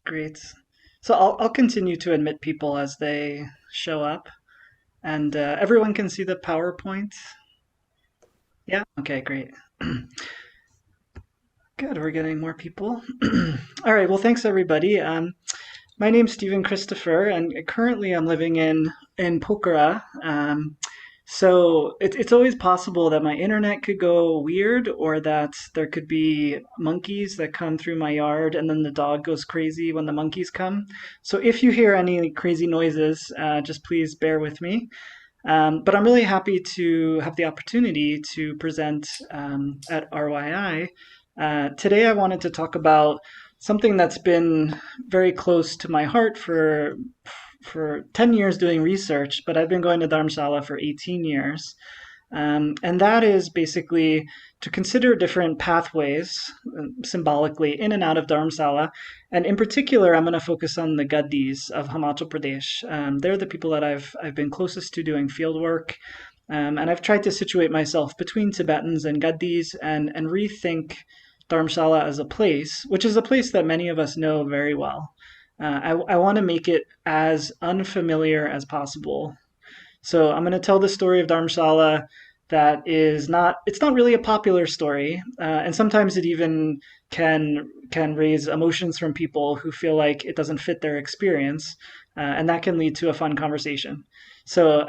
Great. So I'll continue to admit people as they show up, and everyone can see the PowerPoint. Yeah. Okay. Great. Good. We're getting more people. All right. Well, thanks everybody. My name's Stephen Christopher, and currently I'm living in Pokhara. So it's always possible that my internet could go weird, or that there could be monkeys that come through my yard, and then the dog goes crazy when the monkeys come. So if you hear any crazy noises, just please bear with me. But I'm really happy to have the opportunity to present at RYI. Today I wanted to talk about something that's been very close to my heart for 10 years doing research, but I've been going to Dharamsala for 18 years. And that is basically to consider different pathways symbolically in and out of Dharamsala. And in particular, I'm going to focus on the Gaddis of Himachal Pradesh. They're the people that I've been closest to doing field work. And I've tried to situate myself between Tibetans and Gaddis and rethink Dharamsala as a place, which is a place that many of us know very well. I want to make it as unfamiliar as possible. So I'm going to tell the story of Dharamsala that is not, it's not really a popular story. And sometimes it even can raise emotions from people who feel like it doesn't fit their experience. And that can lead to a fun conversation. So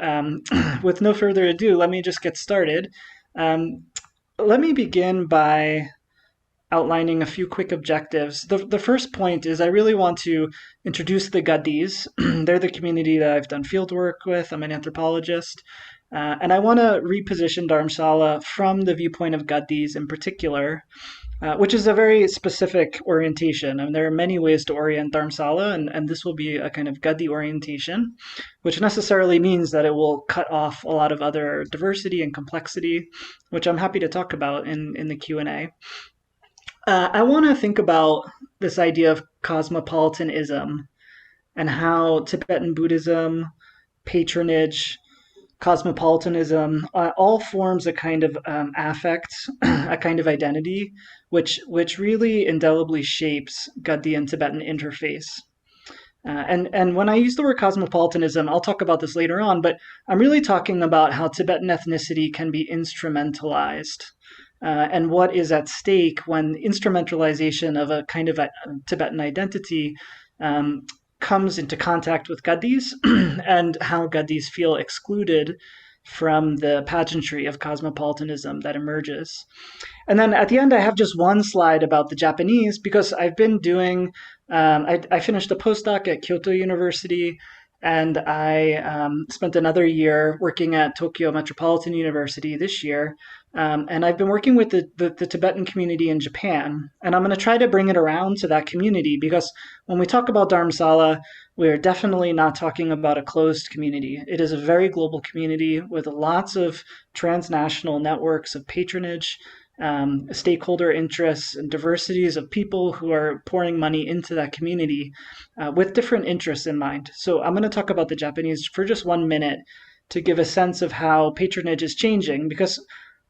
with no further ado, let me just get started. Let me begin by outlining a few quick objectives. The first point is I really want to introduce the Gaddis. They're the community that I've done field work with. I'm an anthropologist. And I want to reposition Dharamsala from the viewpoint of Gaddis in particular, which is a very specific orientation. And there are many ways to orient Dharamsala, and this will be a kind of Gaddi orientation, which necessarily means that it will cut off a lot of other diversity and complexity, which I'm happy to talk about in the Q&A. I want to think about this idea of cosmopolitanism and how Tibetan Buddhism, patronage, cosmopolitanism all forms a kind of affect, a kind of identity, which really indelibly shapes Gaddi and Tibetan interface. And when I use the word cosmopolitanism, I'll talk about this later on, but I'm really talking about how Tibetan ethnicity can be instrumentalized. And what is at stake when instrumentalization of a kind of a Tibetan identity comes into contact with Gaddis and how Gaddis feel excluded from the pageantry of cosmopolitanism that emerges. And then at the end, I have just one slide about the Japanese because I've been doing, I finished a postdoc at Kyoto University, and I spent another year working at Tokyo Metropolitan University this year. And I've been working with the Tibetan community in Japan. And I'm going to try to bring it around to that community because when we talk about Dharamsala, we're definitely not talking about a closed community. It is a very global community with lots of transnational networks of patronage, stakeholder interests, and diversities of people who are pouring money into that community with different interests in mind. So I'm going to talk about the Japanese for just 1 minute to give a sense of how patronage is changing, because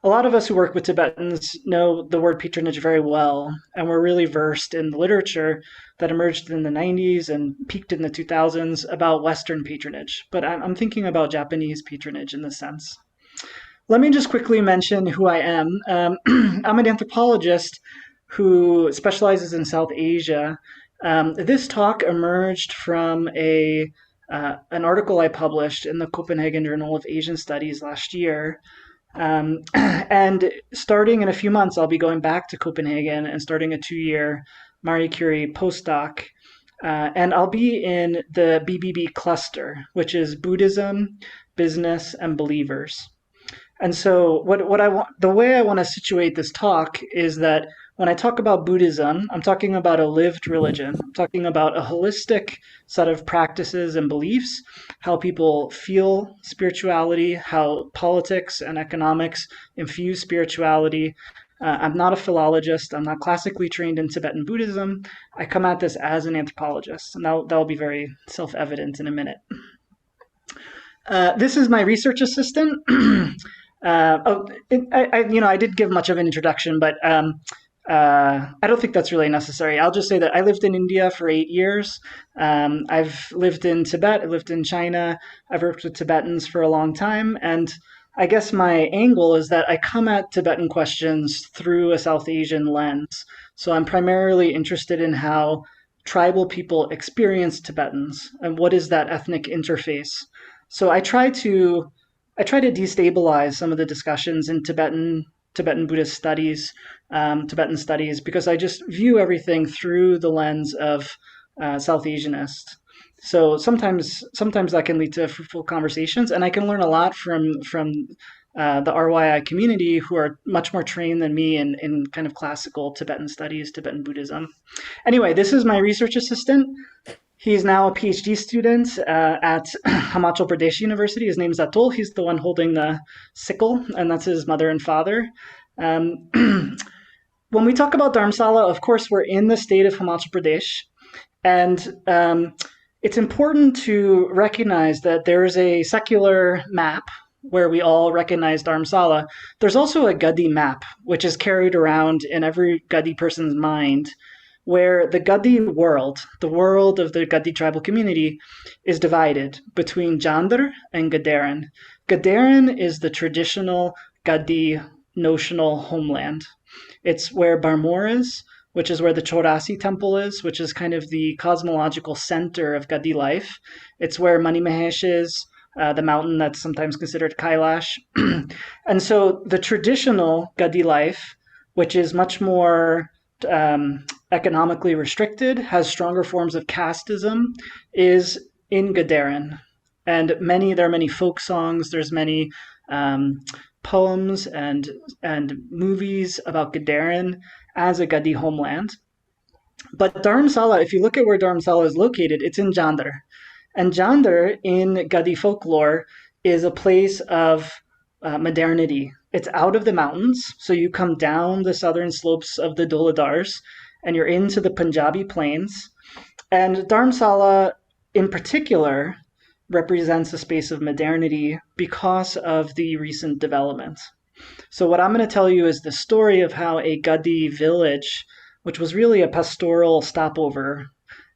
a lot of us who work with Tibetans know the word patronage very well, and we're really versed in the literature that emerged in the 90s and peaked in the 2000s about Western patronage. But I'm thinking about Japanese patronage in this sense. Let me just quickly mention who I am. I'm an anthropologist who specializes in South Asia. This talk emerged from an article I published in the Copenhagen Journal of Asian Studies last year. And starting in a few months, I'll be going back to Copenhagen and starting a 2-year Marie-Curie postdoc. And I'll be in the BBB cluster, which is Buddhism, Business, and Believers. And so the way I want to situate this talk is that when I talk about Buddhism, I'm talking about a lived religion. I'm talking about a holistic set of practices and beliefs, how people feel spirituality, how politics and economics infuse spirituality. I'm not a philologist. I'm not classically trained in Tibetan Buddhism. I come at this as an anthropologist, and that'll be very self-evident in a minute. This is my research assistant. I didn't give much of an introduction, but I don't think that's really necessary. I'll just say that I lived in India for 8 years. I've lived in Tibet. I lived in China. I've worked with Tibetans for a long time. And I guess my angle is that I come at Tibetan questions through a South Asian lens. So I'm primarily interested in how tribal people experience Tibetans and what is that ethnic interface. So I try to destabilize some of the discussions in Tibetan Buddhist studies, Tibetan studies, because I just view everything through the lens of South Asianist. So sometimes that can lead to fruitful conversations, and I can learn a lot from the RYI community, who are much more trained than me in kind of classical Tibetan studies, Tibetan Buddhism. Anyway, this is my research assistant. He's now a PhD student at Himachal Pradesh University. His name's Atul. He's the one holding the sickle, and that's his mother and father. Um, when we talk about Dharamsala, of course, we're in the state of Himachal Pradesh, and it's important to recognize that there is a secular map where we all recognize Dharamsala. There's also a Gaddi map, which is carried around in every Gaddi person's mind, where the Gaddi world, the world of the Gaddi tribal community, is divided between Jandar and Gadaran. Gadaran is the traditional Gaddi notional homeland. It's where Barmor is, which is where the Chaurasi temple is, which is kind of the cosmological center of Gaddi life. It's where Mani Mahesh is, the mountain that's sometimes considered Kailash. And so the traditional Gaddi life, which is much more economically restricted, has stronger forms of casteism, is in Gadaran. And there are many folk songs, there's many poems and movies about Gadaran as a Gaddi homeland. But Dharamsala, if you look at where Dharamsala is located, it's in Jandar. And Jandar in Gaddi folklore is a place of modernity. It's out of the mountains, so you come down the southern slopes of the Dholadars and you're into the Punjabi plains. And Dharamsala in particular represents a space of modernity because of the recent development. So what I'm going to tell you is the story of how a Gaddi village, which was really a pastoral stopover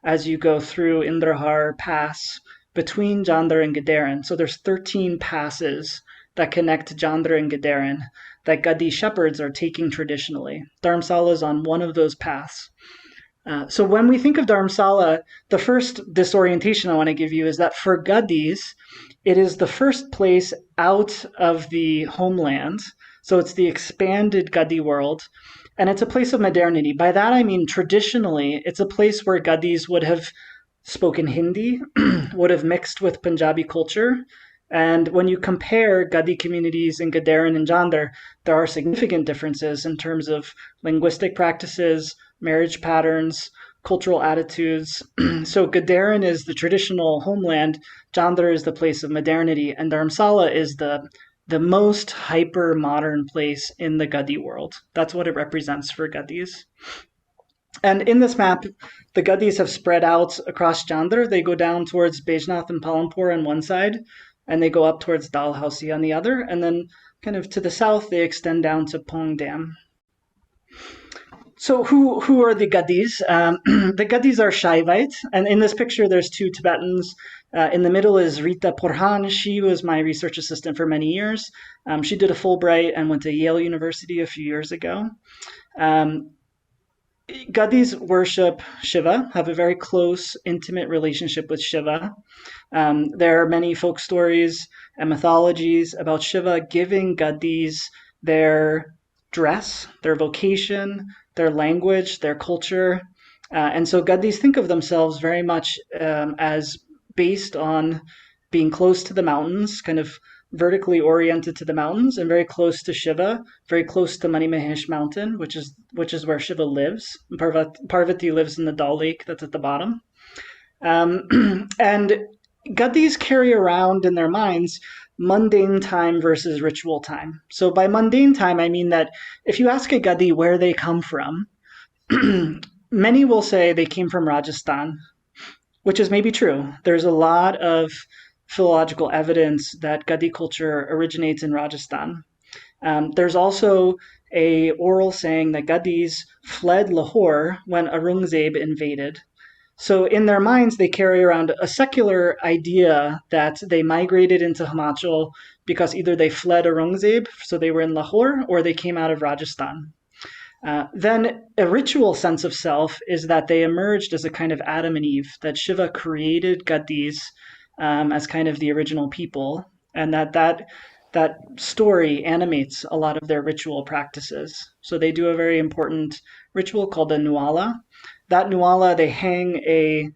as you go through Indrahar Pass between Jandar and Gadaran. So there's 13 passes that connect Jandar and Gadaran that Gaddi shepherds are taking traditionally. Dharamsala is on one of those paths. So when we think of Dharamsala, the first disorientation I want to give you is that for Gaddis, it is the first place out of the homeland. So it's the expanded Gaddi world, and it's a place of modernity. By that I mean traditionally, it's a place where Gaddis would have spoken Hindi, would have mixed with Punjabi culture. And when you compare Gaddi communities in Gadaran and Jandar, there are significant differences in terms of linguistic practices, marriage patterns, cultural attitudes. So Gadaran is the traditional homeland, Jandar is the place of modernity, and Dharamsala is the most hyper-modern place in the Gaddi world. That's what it represents for Gaddis. And in this map, the Gaddis have spread out across Jandar. They go down towards Bajnath and Palampur on one side, and they go up towards Dalhousie on the other. And then kind of to the south, they extend down to Pong Dam. So who are the Gaddis? The Gaddis are Shaivite, and in this picture there's two Tibetans. In the middle is Rita Porhan. She was my research assistant for many years. She did a Fulbright and went to Yale University a few years ago. Gaddis worship Shiva, have a very close, intimate relationship with Shiva. There are many folk stories and mythologies about Shiva giving Gaddis their dress, their vocation, their language, their culture. And so Gaddis think of themselves very much as based on being close to the mountains, kind of vertically oriented to the mountains, and very close to Shiva, very close to Mani Mahesh mountain, which is where Shiva lives. Parvati lives in the Dal Lake that's at the bottom. And Gaddis carry around in their minds mundane time versus ritual time. So by mundane time, I mean that if you ask a Gaddi where they come from, many will say they came from Rajasthan, which is maybe true. There's a lot of philological evidence that Gaddi culture originates in Rajasthan. There's also a oral saying that Gaddis fled Lahore when Aurangzeb invaded. So in their minds, they carry around a secular idea that they migrated into Himachal because either they fled Aurangzeb, so they were in Lahore, or they came out of Rajasthan. Then a ritual sense of self is that they emerged as a kind of Adam and Eve, that Shiva created Gaddis as kind of the original people, and that story animates a lot of their ritual practices. So they do a very important ritual called a nuala. That nuala, they hang a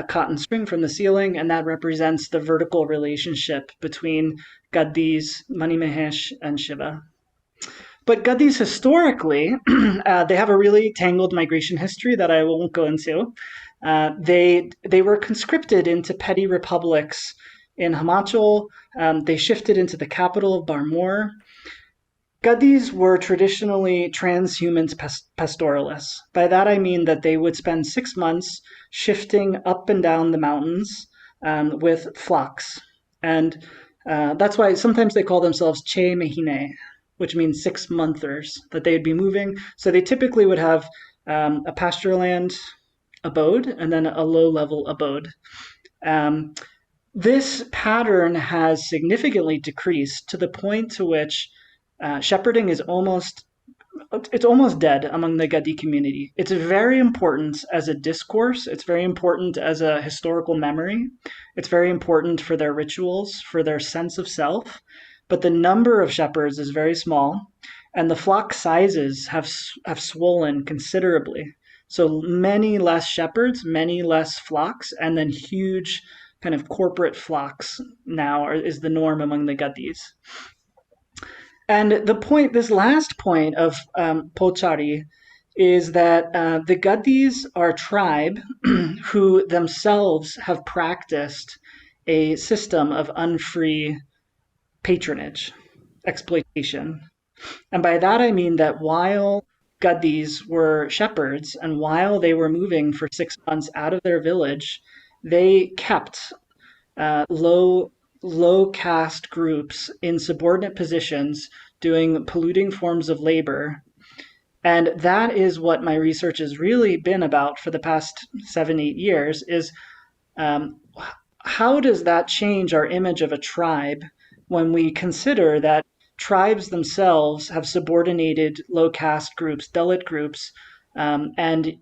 cotton string from the ceiling, and that represents the vertical relationship between Gaddis, Mani Mahesh, and Shiva. But Gaddis historically, they have a really tangled migration history that I won't go into. They were conscripted into petty republics in Himachal. They shifted into the capital of Barmore. Gaddis were traditionally transhuman pastoralists. By that I mean that they would spend 6 months shifting up and down the mountains with flocks. And that's why sometimes they call themselves Che Mehine, which means 6-monthers, that they'd be moving. So they typically would have a pasture land abode and then a low-level abode. This pattern has significantly decreased to the point to which shepherding is almost dead among the Gaddi community. It's very important as a discourse. It's very important as a historical memory. It's very important for their rituals, for their sense of self. But the number of shepherds is very small, and the flock sizes have swollen considerably. So many less shepherds, many less flocks, and then huge kind of corporate flocks now is the norm among the Gaddis. And this last point of Pochari is that the Gaddis are a tribe who themselves have practiced a system of unfree patronage, exploitation. And by that I mean that while Gaddis were shepherds and while they were moving for 6 months out of their village, they kept low caste groups in subordinate positions doing polluting forms of labor. And that is what my research has really been about for the past 7-8 years, is how does that change our image of a tribe when we consider that tribes themselves have subordinated low caste groups, Dalit groups, and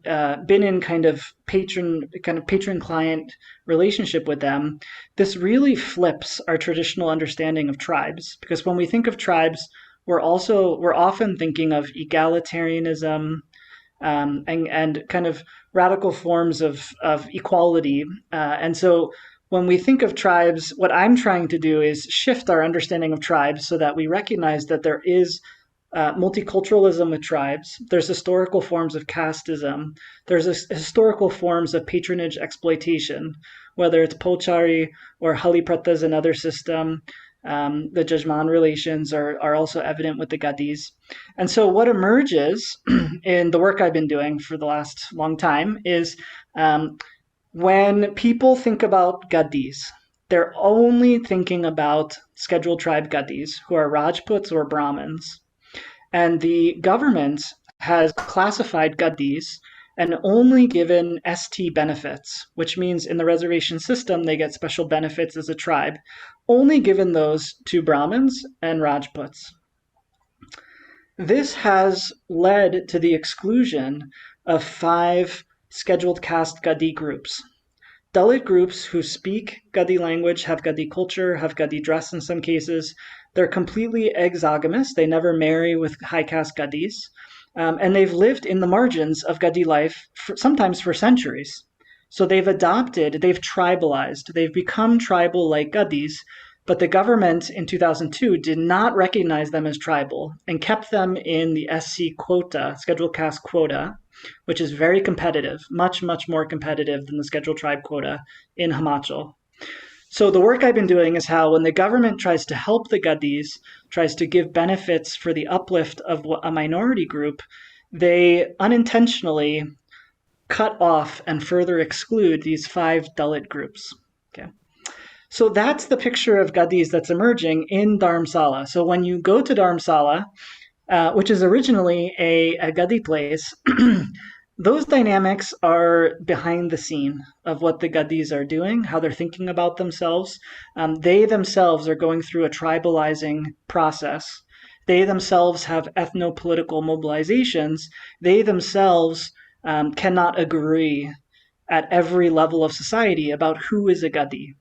been in kind of patron-client relationship with them. This really flips our traditional understanding of tribes, because when we think of tribes, we're often thinking of egalitarianism and kind of radical forms of equality. And so when we think of tribes, what I'm trying to do is shift our understanding of tribes so that we recognize that there is multiculturalism with tribes. There's historical forms of casteism. There's historical forms of patronage exploitation, whether it's Pochari or Haliprata is another system. The Jajman relations are also evident with the Gaddis. And so what emerges in the work I've been doing for the last long time is when people think about Gaddis, they're only thinking about scheduled tribe Gaddis, who are Rajputs or Brahmins. And the government has classified Gaddis and only given ST benefits, which means in the reservation system, they get special benefits as a tribe, only given those to Brahmins and Rajputs. This has led to the exclusion of 5 scheduled caste Gaddi groups. Dalit groups who speak Gaddi language, have Gaddi culture, have Gaddi dress in some cases. They're completely exogamous. They never marry with high caste Gaddis. And they've lived in the margins of Gaddi life, sometimes for centuries. So they've tribalized. They've become tribal like Gaddis, but the government in 2002 did not recognize them as tribal and kept them in the SC quota, scheduled caste quota, which is very competitive, much, much more competitive than the scheduled tribe quota in Himachal. So the work I've been doing is how when the government tries to help the Gaddis, tries to give benefits for the uplift of a minority group, they unintentionally cut off and further exclude these 5 Dalit groups. Okay. So that's the picture of Gaddis that's emerging in Dharamsala. So when you go to Dharamsala, which is originally a Gaddi place. Those dynamics are behind the scene of what the Gaddis are doing, how they're thinking about themselves. They themselves are going through a tribalizing process. They themselves have ethno-political mobilizations. They themselves cannot agree at every level of society about who is a Gaddi.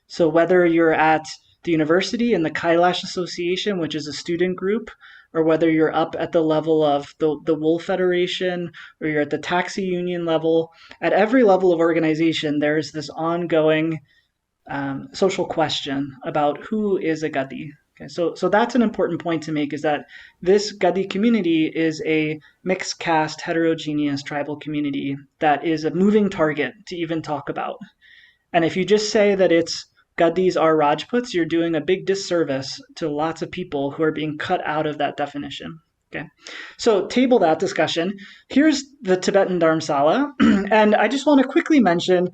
So whether you're at the university in the Kailash Association, which is a student group, or whether you're up at the level of the Wool Federation, or you're at the taxi union level, at every level of organization, there's this ongoing social question about who is a Gaddi. Okay, so that's an important point to make, is that this Gaddi community is a mixed caste, heterogeneous tribal community that is a moving target to even talk about. And if you just say that it's Gaddis are Rajputs, you're doing a big disservice to lots of people who are being cut out of that definition. Okay, so table that discussion. Here's the Tibetan Dharamsala, and I just want to quickly mention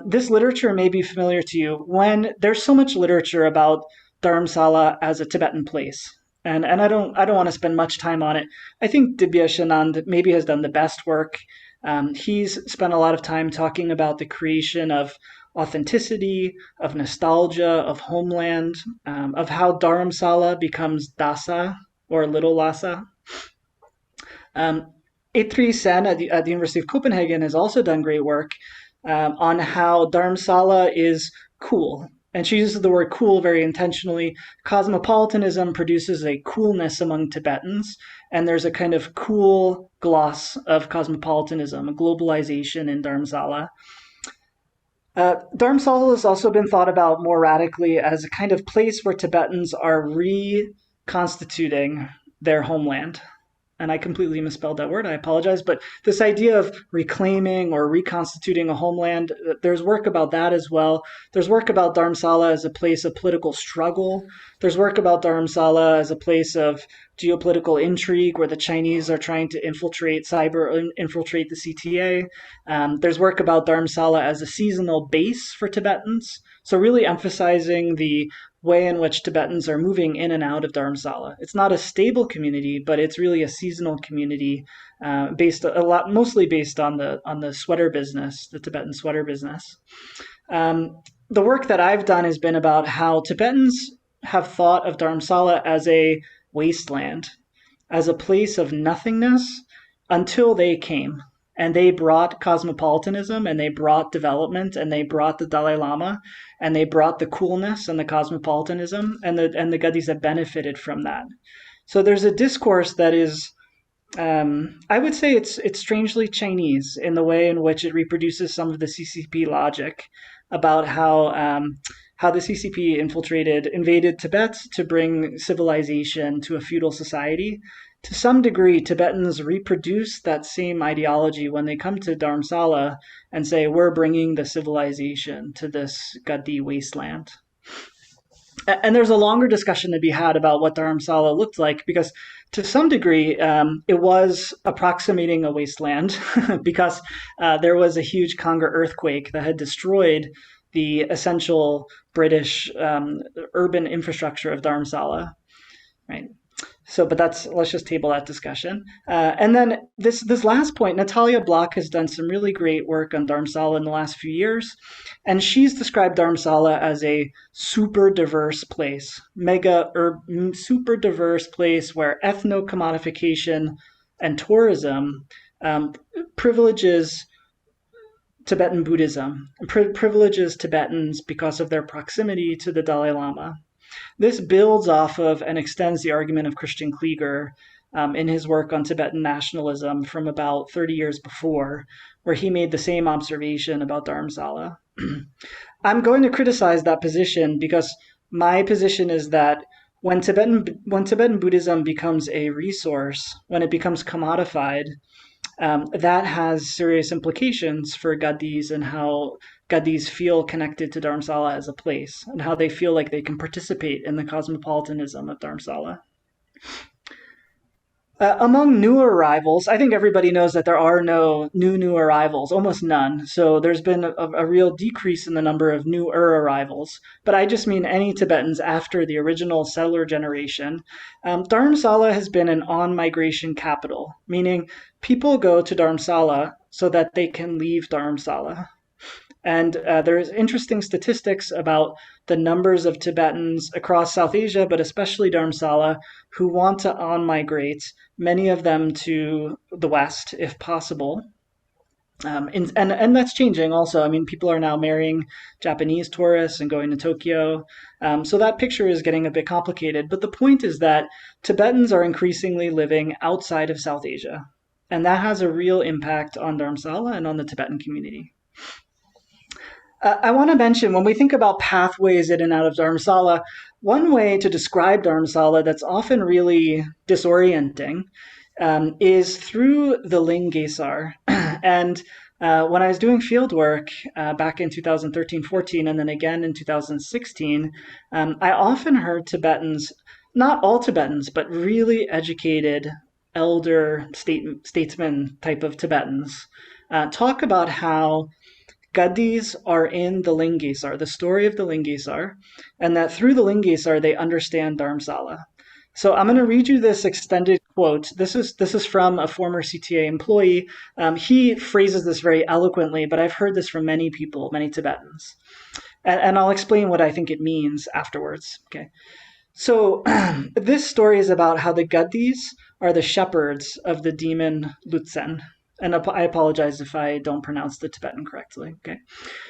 this literature may be familiar to you when there's so much literature about Dharamsala as a Tibetan place. And I don't want to spend much time on it. I think Dibya Shanand maybe has done the best work. He's spent a lot of time talking about the creation of authenticity, of nostalgia, of homeland, of how Dharamsala becomes Dasa or Little Lhasa. Itri Sen at the University of Copenhagen has also done great work on how Dharamsala is cool. And she uses the word cool very intentionally. Cosmopolitanism produces a coolness among Tibetans, and there's a kind of cool gloss of cosmopolitanism, a globalization in Dharamsala. Dharamsala has also been thought about more radically as a kind of place where Tibetans are reconstituting their homeland. And I completely misspelled that word, I apologize, but this idea of reclaiming or reconstituting a homeland, there's work about that as well. There's work about Dharamsala as a place of political struggle. There's work about Dharamsala as a place of geopolitical intrigue where the Chinese are trying to infiltrate the CTA. There's work about Dharamsala as a seasonal base for Tibetans. So really emphasizing the way in which Tibetans are moving in and out of Dharamsala. It's not a stable community, but it's really a seasonal community, mostly based on the sweater business, the Tibetan sweater business. The work that I've done has been about how Tibetans have thought of Dharamsala as a wasteland, as a place of nothingness until they came. And they brought cosmopolitanism, and they brought development, and they brought the Dalai Lama, and they brought the coolness and the cosmopolitanism, and the Gaddis have benefited from that. So there's a discourse that is, I would say it's strangely Chinese in the way in which it reproduces some of the CCP logic about how the CCP invaded Tibet to bring civilization to a feudal society. To some degree, Tibetans reproduce that same ideology when they come to Dharamsala and say, we're bringing the civilization to this Gaddi wasteland. And there's a longer discussion to be had about what Dharamsala looked like, because to some degree, it was approximating a wasteland because there was a huge Conga earthquake that had destroyed the essential British urban infrastructure of Dharamsala, right? So, but let's just table that discussion. And then this last point, Natalia Block has done some really great work on Dharamsala in the last few years. And she's described Dharamsala as a super diverse place, super diverse place where ethno-commodification and tourism privileges Tibetan Buddhism, privileges Tibetans because of their proximity to the Dalai Lama. This builds off of and extends the argument of Christian Klieger in his work on Tibetan nationalism from about 30 years before, where he made the same observation about Dharamsala. I'm going to criticize that position because my position is that when Tibetan Buddhism becomes a resource, when it becomes commodified, that has serious implications for Gaddis and how Gaddis feel connected to Dharamsala as a place and how they feel like they can participate in the cosmopolitanism of Dharamsala. Among new arrivals, I think everybody knows that there are no new arrivals, almost none. So there's been a real decrease in the number of newer arrivals. But I just mean any Tibetans after the original settler generation. Dharamsala has been an on-migration capital, meaning people go to Dharamsala so that they can leave Dharamsala. And there's interesting statistics about the numbers of Tibetans across South Asia, but especially Dharamsala, who want to on-migrate, many of them to the West, if possible. And that's changing also. I mean, people are now marrying Japanese tourists and going to Tokyo. So that picture is getting a bit complicated. But the point is that Tibetans are increasingly living outside of South Asia. And that has a real impact on Dharamsala and on the Tibetan community. I want to mention when we think about pathways in and out of Dharamsala, one way to describe Dharamsala that's often really disorienting is through the Ling Gesar. And when I was doing field work back in 2013-14 and then again in 2016, I often heard Tibetans, not all Tibetans, but really educated elder statesmen type of Tibetans, talk about how Gaddis are in the Ling Gesar, the story of the Ling Gesar, and that through the Ling Gesar they understand Dharamsala. So I'm going to read you this extended quote. This is from a former CTA employee. He phrases this very eloquently, but I've heard this from many people, many Tibetans. And I'll explain what I think it means afterwards. Okay. So this story is about how the Gaddis are the shepherds of the demon Lutsen. And I apologize if I don't pronounce the Tibetan correctly. Okay.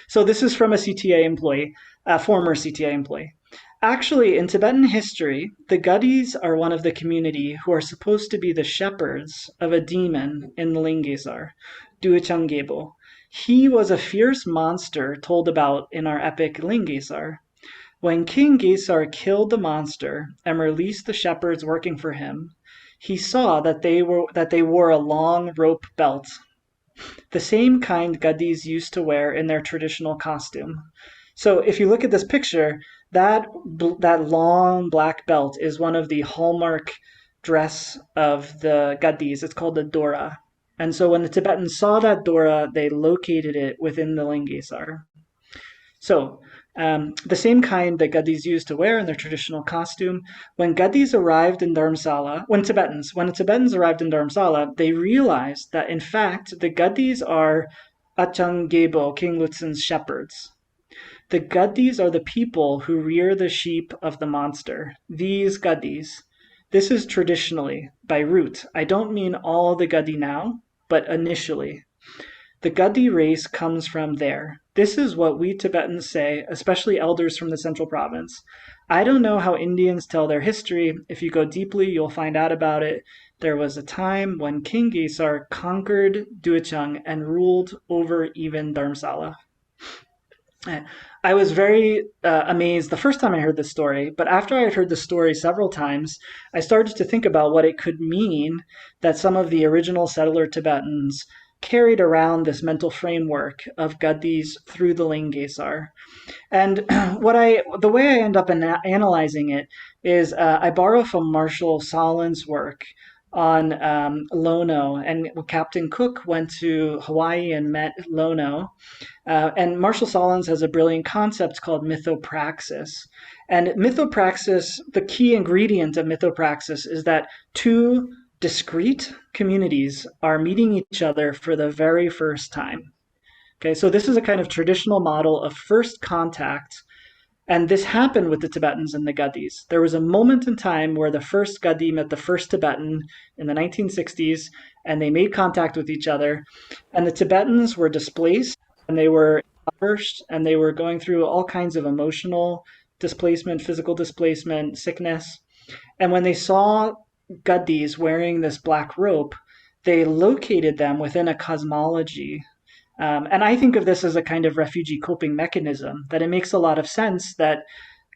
So this is from a CTA employee, a former CTA employee. Actually, in Tibetan history, the Gaddis are one of the community who are supposed to be the shepherds of a demon in the Ling Gesar, Duechang Gebo. He was a fierce monster told about in our epic Ling Gesar. When King Gesar killed the monster and released the shepherds working for him, he saw that they wore a long rope belt, the same kind Gaddis used to wear in their traditional costume. So if you look at this picture, that long black belt is one of the hallmark dress of the Gaddis. It's called the Dora. And so when the Tibetans saw that Dora, they located it within the Ling Gesar. So the same kind that Gaddis used to wear in their traditional costume. When Gaddis arrived in Dharamsala, when the Tibetans arrived in Dharamsala, they realized that in fact the Gaddis are Achang Gebo, King Lutsen's shepherds. The Gaddis are the people who rear the sheep of the monster. These Gaddis. This is traditionally, by root. I don't mean all the Gaddi now, but initially. The Gaddi race comes from there. This is what we Tibetans say, especially elders from the central province. I don't know how Indians tell their history. If you go deeply, you'll find out about it. There was a time when King Gesar conquered Duechang and ruled over even Dharamsala. I was very amazed the first time I heard this story, but after I had heard the story several times, I started to think about what it could mean that some of the original settler Tibetans carried around this mental framework of Gaddis through the Ling Gesar. And the way I end up analyzing it is I borrow from Marshall Solon's work on Lono, and Captain Cook went to Hawaii and met Lono. And Marshall Solons has a brilliant concept called mythopraxis. And mythopraxis, the key ingredient of mythopraxis is that two discrete communities are meeting each other for the very first time. Okay, so this is a kind of traditional model of first contact. And this happened with the Tibetans and the Gaddis. There was a moment in time where the first Gaddi met the first Tibetan in the 1960s, and they made contact with each other. And the Tibetans were displaced, and they were impoverished, and they were going through all kinds of emotional displacement, physical displacement, sickness. And when they saw Gaddis wearing this black rope, they located them within a cosmology. And I think of this as a kind of refugee coping mechanism, that it makes a lot of sense that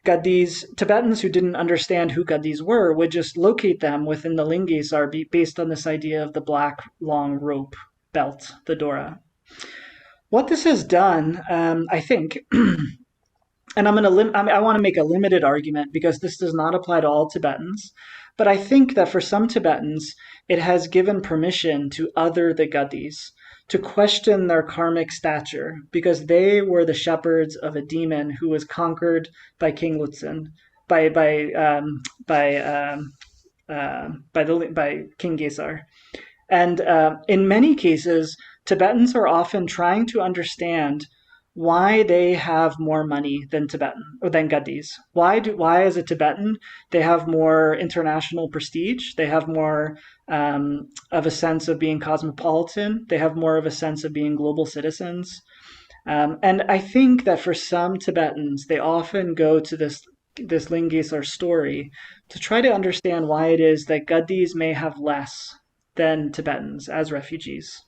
Gaddis, Tibetans who didn't understand who Gaddis were, would just locate them within the Ling Gesar based on this idea of the black long rope belt, the Dora. What this has done, I think, and I want to make a limited argument because this does not apply to all Tibetans, but I think that for some Tibetans, it has given permission to other the Gaddis to question their karmic stature because they were the shepherds of a demon who was conquered by King Lutsen, by by by by King Gesar. And in many cases, Tibetans are often trying to understand why they have more money than Tibetan or than Gaddis. Why as a Tibetan they have more international prestige? They have more of a sense of being cosmopolitan. They have more of a sense of being global citizens. And I think that for some Tibetans, they often go to this Lingesar story to try to understand why it is that Gaddis may have less than Tibetans as refugees.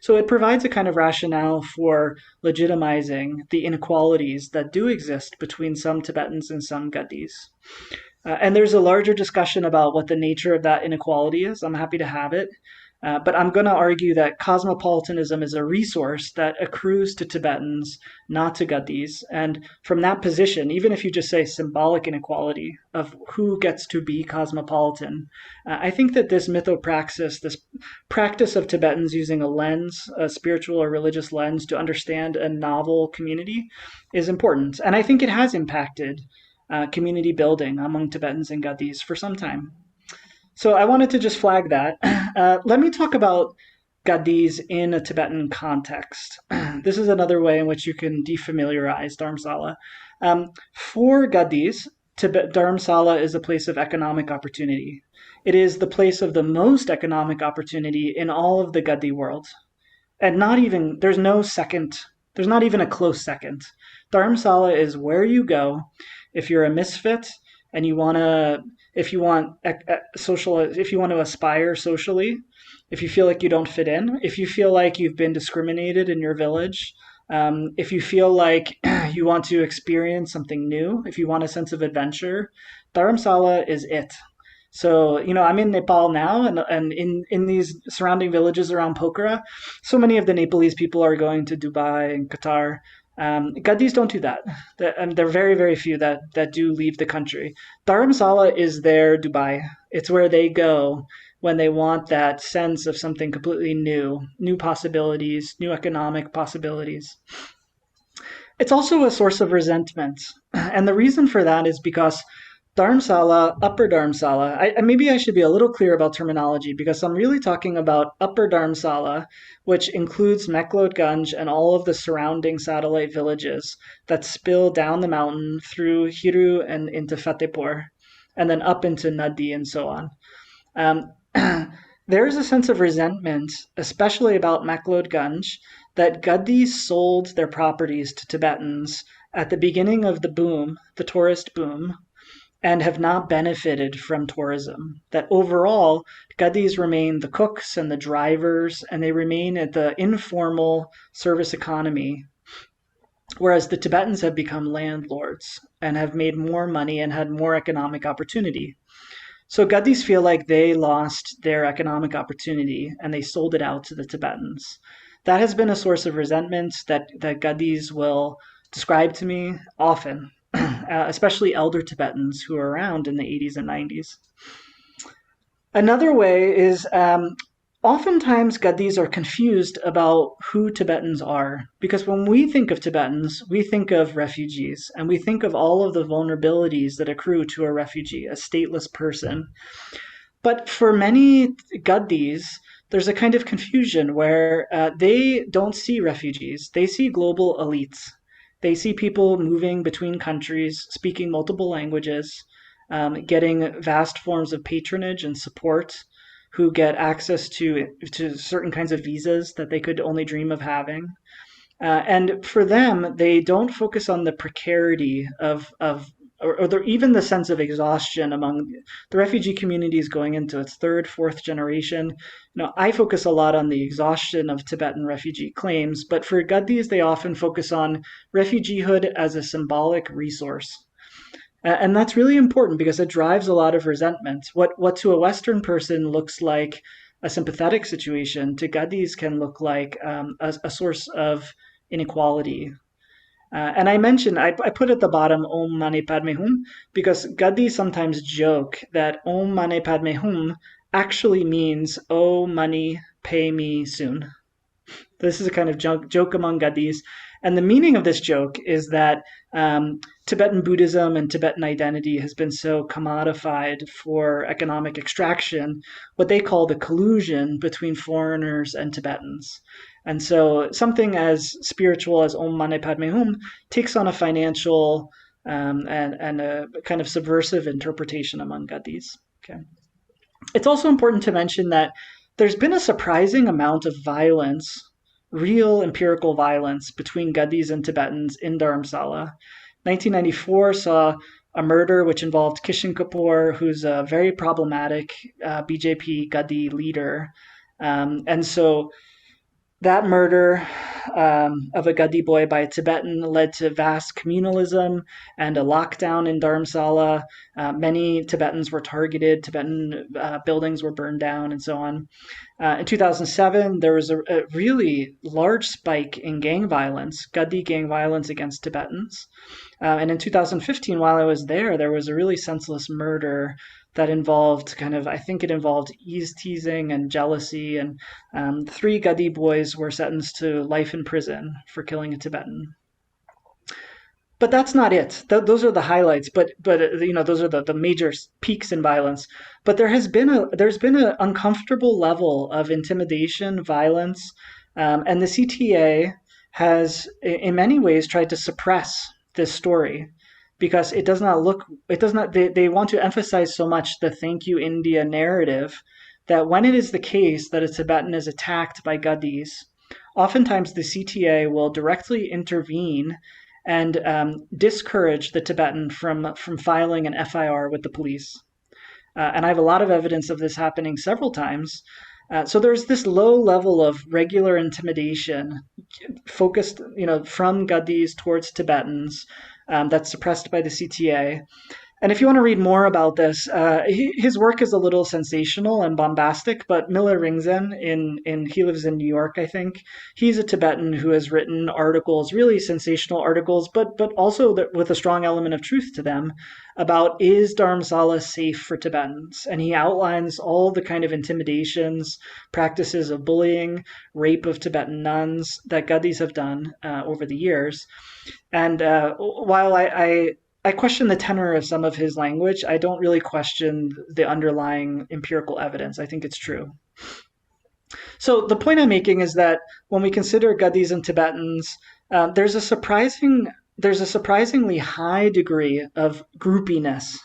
So it provides a kind of rationale for legitimizing the inequalities that do exist between some Tibetans and some Gaddis. And there's a larger discussion about what the nature of that inequality is. I'm happy to have it. But I'm going to argue that cosmopolitanism is a resource that accrues to Tibetans, not to Gaddis. And from that position, even if you just say symbolic inequality of who gets to be cosmopolitan, I think that this mythopraxis, this practice of Tibetans using a lens, a spiritual or religious lens to understand a novel community is important. And I think it has impacted community building among Tibetans and Gaddis for some time. So I wanted to just flag that. Let me talk about Gaddis in a Tibetan context. This is another way in which you can defamiliarize Dharamsala. For Gaddis, Dharamsala is a place of economic opportunity. It is the place of the most economic opportunity in all of the Gaddi world. And there's not even a close second. Dharamsala is where you go if you're a misfit and if you want to aspire socially, if you feel like you don't fit in, if you feel like you've been discriminated in your village, if you feel like you want to experience something new, if you want a sense of adventure, Dharamsala is it. So, I'm in Nepal now, and in these surrounding villages around Pokhara, so many of the Nepalese people are going to Dubai and Qatar. Gaddis don't do that. And there are very, very few that do leave the country. Dharamsala is their Dubai. It's where they go when they want that sense of something completely new possibilities, new economic possibilities. It's also a source of resentment. And the reason for that is because Dharamsala, Upper Dharamsala, maybe I should be a little clear about terminology because I'm really talking about Upper Dharamsala, which includes McLeod Ganj and all of the surrounding satellite villages that spill down the mountain through Hiru and into Fatehpur, and then up into Nadi and so on. There is a sense of resentment, especially about McLeod Ganj, that Gaddis sold their properties to Tibetans at the beginning of the boom, the tourist boom, and have not benefited from tourism. That overall, Gaddis remain the cooks and the drivers, and they remain at the informal service economy, whereas the Tibetans have become landlords and have made more money and had more economic opportunity. So Gaddis feel like they lost their economic opportunity and they sold it out to the Tibetans. That has been a source of resentment that Gaddis will describe to me often. Especially elder Tibetans who were around in the 80s and 90s. Another way is oftentimes Gaddis are confused about who Tibetans are, because when we think of Tibetans, we think of refugees, and we think of all of the vulnerabilities that accrue to a refugee, a stateless person. But for many Gaddis, there's a kind of confusion where they don't see refugees, they see global elites. They see people moving between countries, speaking multiple languages, getting vast forms of patronage and support, who get access to certain kinds of visas that they could only dream of having. And for them, they don't focus on the precarity or even the sense of exhaustion among the refugee communities going into its third, fourth generation. I focus a lot on the exhaustion of Tibetan refugee claims, but for Gaddis, they often focus on refugeehood as a symbolic resource. And that's really important because it drives a lot of resentment. What to a Western person looks like a sympathetic situation, to Gaddis can look like a source of inequality. And I mentioned, I put at the bottom Om Mani Padme Hum because Gaddi sometimes joke that Om Mani Padme Hum actually means, oh, money, pay me soon. This is a kind of joke among Gaddis. And the meaning of this joke is that Tibetan Buddhism and Tibetan identity has been so commodified for economic extraction, what they call the collusion between foreigners and Tibetans. And so something as spiritual as Om Mani Padme Hum takes on a financial and a kind of subversive interpretation among Gaddis. Okay. It's also important to mention that there's been a surprising amount of violence, real empirical violence between Gaddis and Tibetans in Dharamsala. 1994 saw a murder which involved Kishan Kapoor, who's a very problematic BJP Gaddi leader. And so that murder of a Gaddi boy by a Tibetan led to vast communalism and a lockdown in Dharamsala. Many Tibetans were targeted, Tibetan buildings were burned down, and so on. In 2007, there was a really large spike in gang violence, Gaddi gang violence against Tibetans. And in 2015, while I was there was a really senseless murder that involved I think it involved ease teasing and jealousy. And 3 Gaddi boys were sentenced to life in prison for killing a Tibetan. But that's not it. Those are the highlights. But those are the major peaks in violence. But there's been an uncomfortable level of intimidation, violence, and the CTA has, in many ways, tried to suppress this story because they want to emphasize so much the "Thank you, India" narrative that when it is the case that a Tibetan is attacked by Gaddis, oftentimes the CTA will directly intervene and discourage the Tibetan from filing an FIR with the police. And I have a lot of evidence of this happening several times. So there's this low level of regular intimidation focused, from Gaddis towards Tibetans that's suppressed by the CTA. And if you want to read more about this, his work is a little sensational and bombastic, but Miller Ringzen, he lives in New York, I think. He's a Tibetan who has written articles, really sensational articles, but also with a strong element of truth to them about, is Dharamsala safe for Tibetans? And he outlines all the kind of intimidations, practices of bullying, rape of Tibetan nuns that Gaddis have done over the years. And while I question the tenor of some of his language, I don't really question the underlying empirical evidence. I think it's true. So the point I'm making is that when we consider Gaddis and Tibetans, there's a surprisingly high degree of groupness,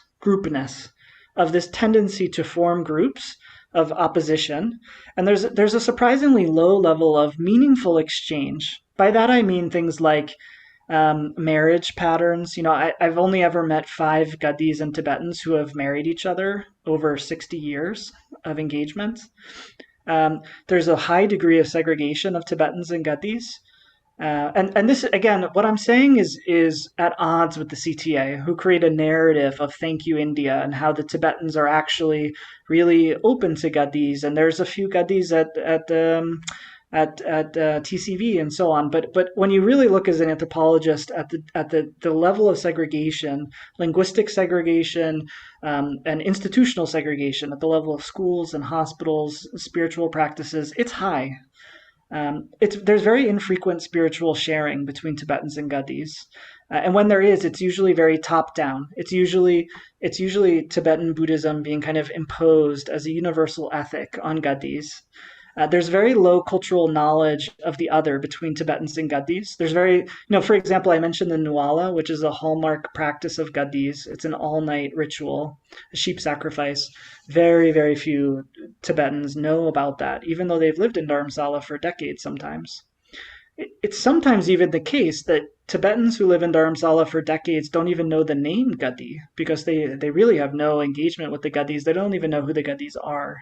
of this tendency to form groups of opposition, and there's a surprisingly low level of meaningful exchange. By that I mean things like marriage patterns. I've only ever met 5 Gaddis and Tibetans who have married each other over 60 years of engagement. There's a high degree of segregation of Tibetans and Gaddis. And this, again, what I'm saying is at odds with the CTA, who create a narrative of "Thank you, India," and how the Tibetans are actually really open to Gaddis. And there's a few Gaddis at TCV and so on. But when you really look as an anthropologist at the level of segregation, linguistic segregation, and institutional segregation at the level of schools and hospitals, spiritual practices, it's high. There's very infrequent spiritual sharing between Tibetans and Gaddis. And when there is, it's usually very top down. It's usually Tibetan Buddhism being kind of imposed as a universal ethic on Gaddis. There's very low cultural knowledge of the other between Tibetans and Gaddis. There's for example, I mentioned the Nuala, which is a hallmark practice of Gaddis. It's an all-night ritual, a sheep sacrifice. Very, very few Tibetans know about that, even though they've lived in Dharamsala for decades sometimes. It's sometimes even the case that Tibetans who live in Dharamsala for decades don't even know the name Gaddi because they really have no engagement with the Gaddis. They don't even know who the Gaddis are.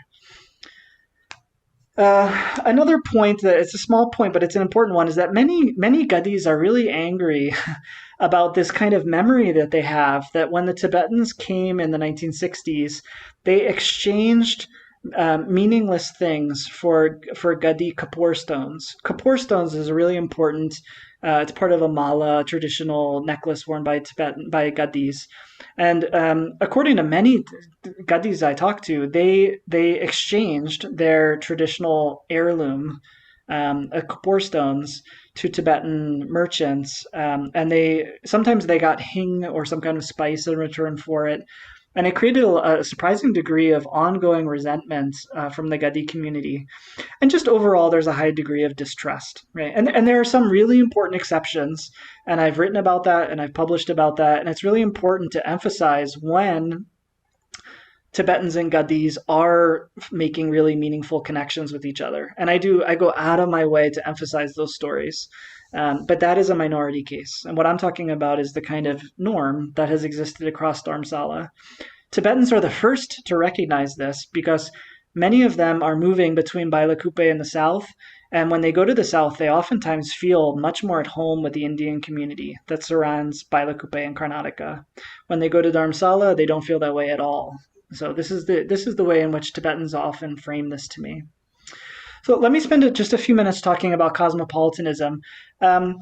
Another point that it's a small point, but it's an important one, is that many Gaddis are really angry about this kind of memory that they have, that when the Tibetans came in the 1960s, they exchanged meaningless things for Gaddi Kapoor stones. Kapoor stones is a really important It's part of a mala, traditional necklace worn by Gaddis. And according to many Gaddis I talked to, they exchanged their traditional heirloom kapor stones to Tibetan merchants, and sometimes they got hing or some kind of spice in return for it. And it created a surprising degree of ongoing resentment from the Gaddi community. And just overall, there's a high degree of distrust, right? And there are some really important exceptions, and I've written about that and I've published about that. And it's really important to emphasize when Tibetans and Gaddis are making really meaningful connections with each other. And I go out of my way to emphasize those stories. But that is a minority case. And what I'm talking about is the kind of norm that has existed across Dharamsala. Tibetans are the first to recognize this because many of them are moving between Bailakuppe and the south. And when they go to the south, they oftentimes feel much more at home with the Indian community that surrounds Bailakuppe and Karnataka. When they go to Dharamsala, they don't feel that way at all. So this is the way in which Tibetans often frame this to me. So let me spend just a few minutes talking about cosmopolitanism. The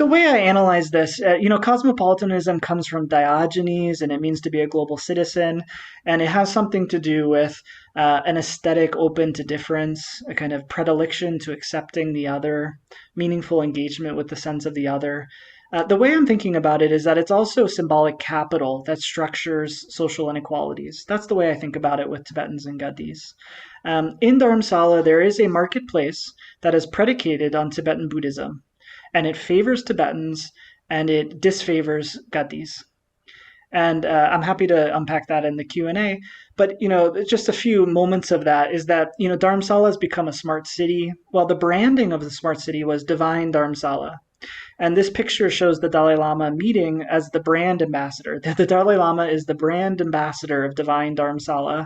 way I analyze this, cosmopolitanism comes from Diogenes, and it means to be a global citizen, and it has something to do with an aesthetic open to difference, a kind of predilection to accepting the other, meaningful engagement with the sense of the other. The way I'm thinking about it is that it's also symbolic capital that structures social inequalities. That's the way I think about it with Tibetans and Gaddis. In Dharamsala, there is a marketplace that is predicated on Tibetan Buddhism, and it favors Tibetans and it disfavors Gaddis. And I'm happy to unpack that in the Q&A. But, just a few moments of that is that, Dharamsala has become a smart city. Well, the branding of the smart city was Divine Dharamsala. And this picture shows the Dalai Lama meeting as the brand ambassador. The Dalai Lama is the brand ambassador of Divine Dharamsala.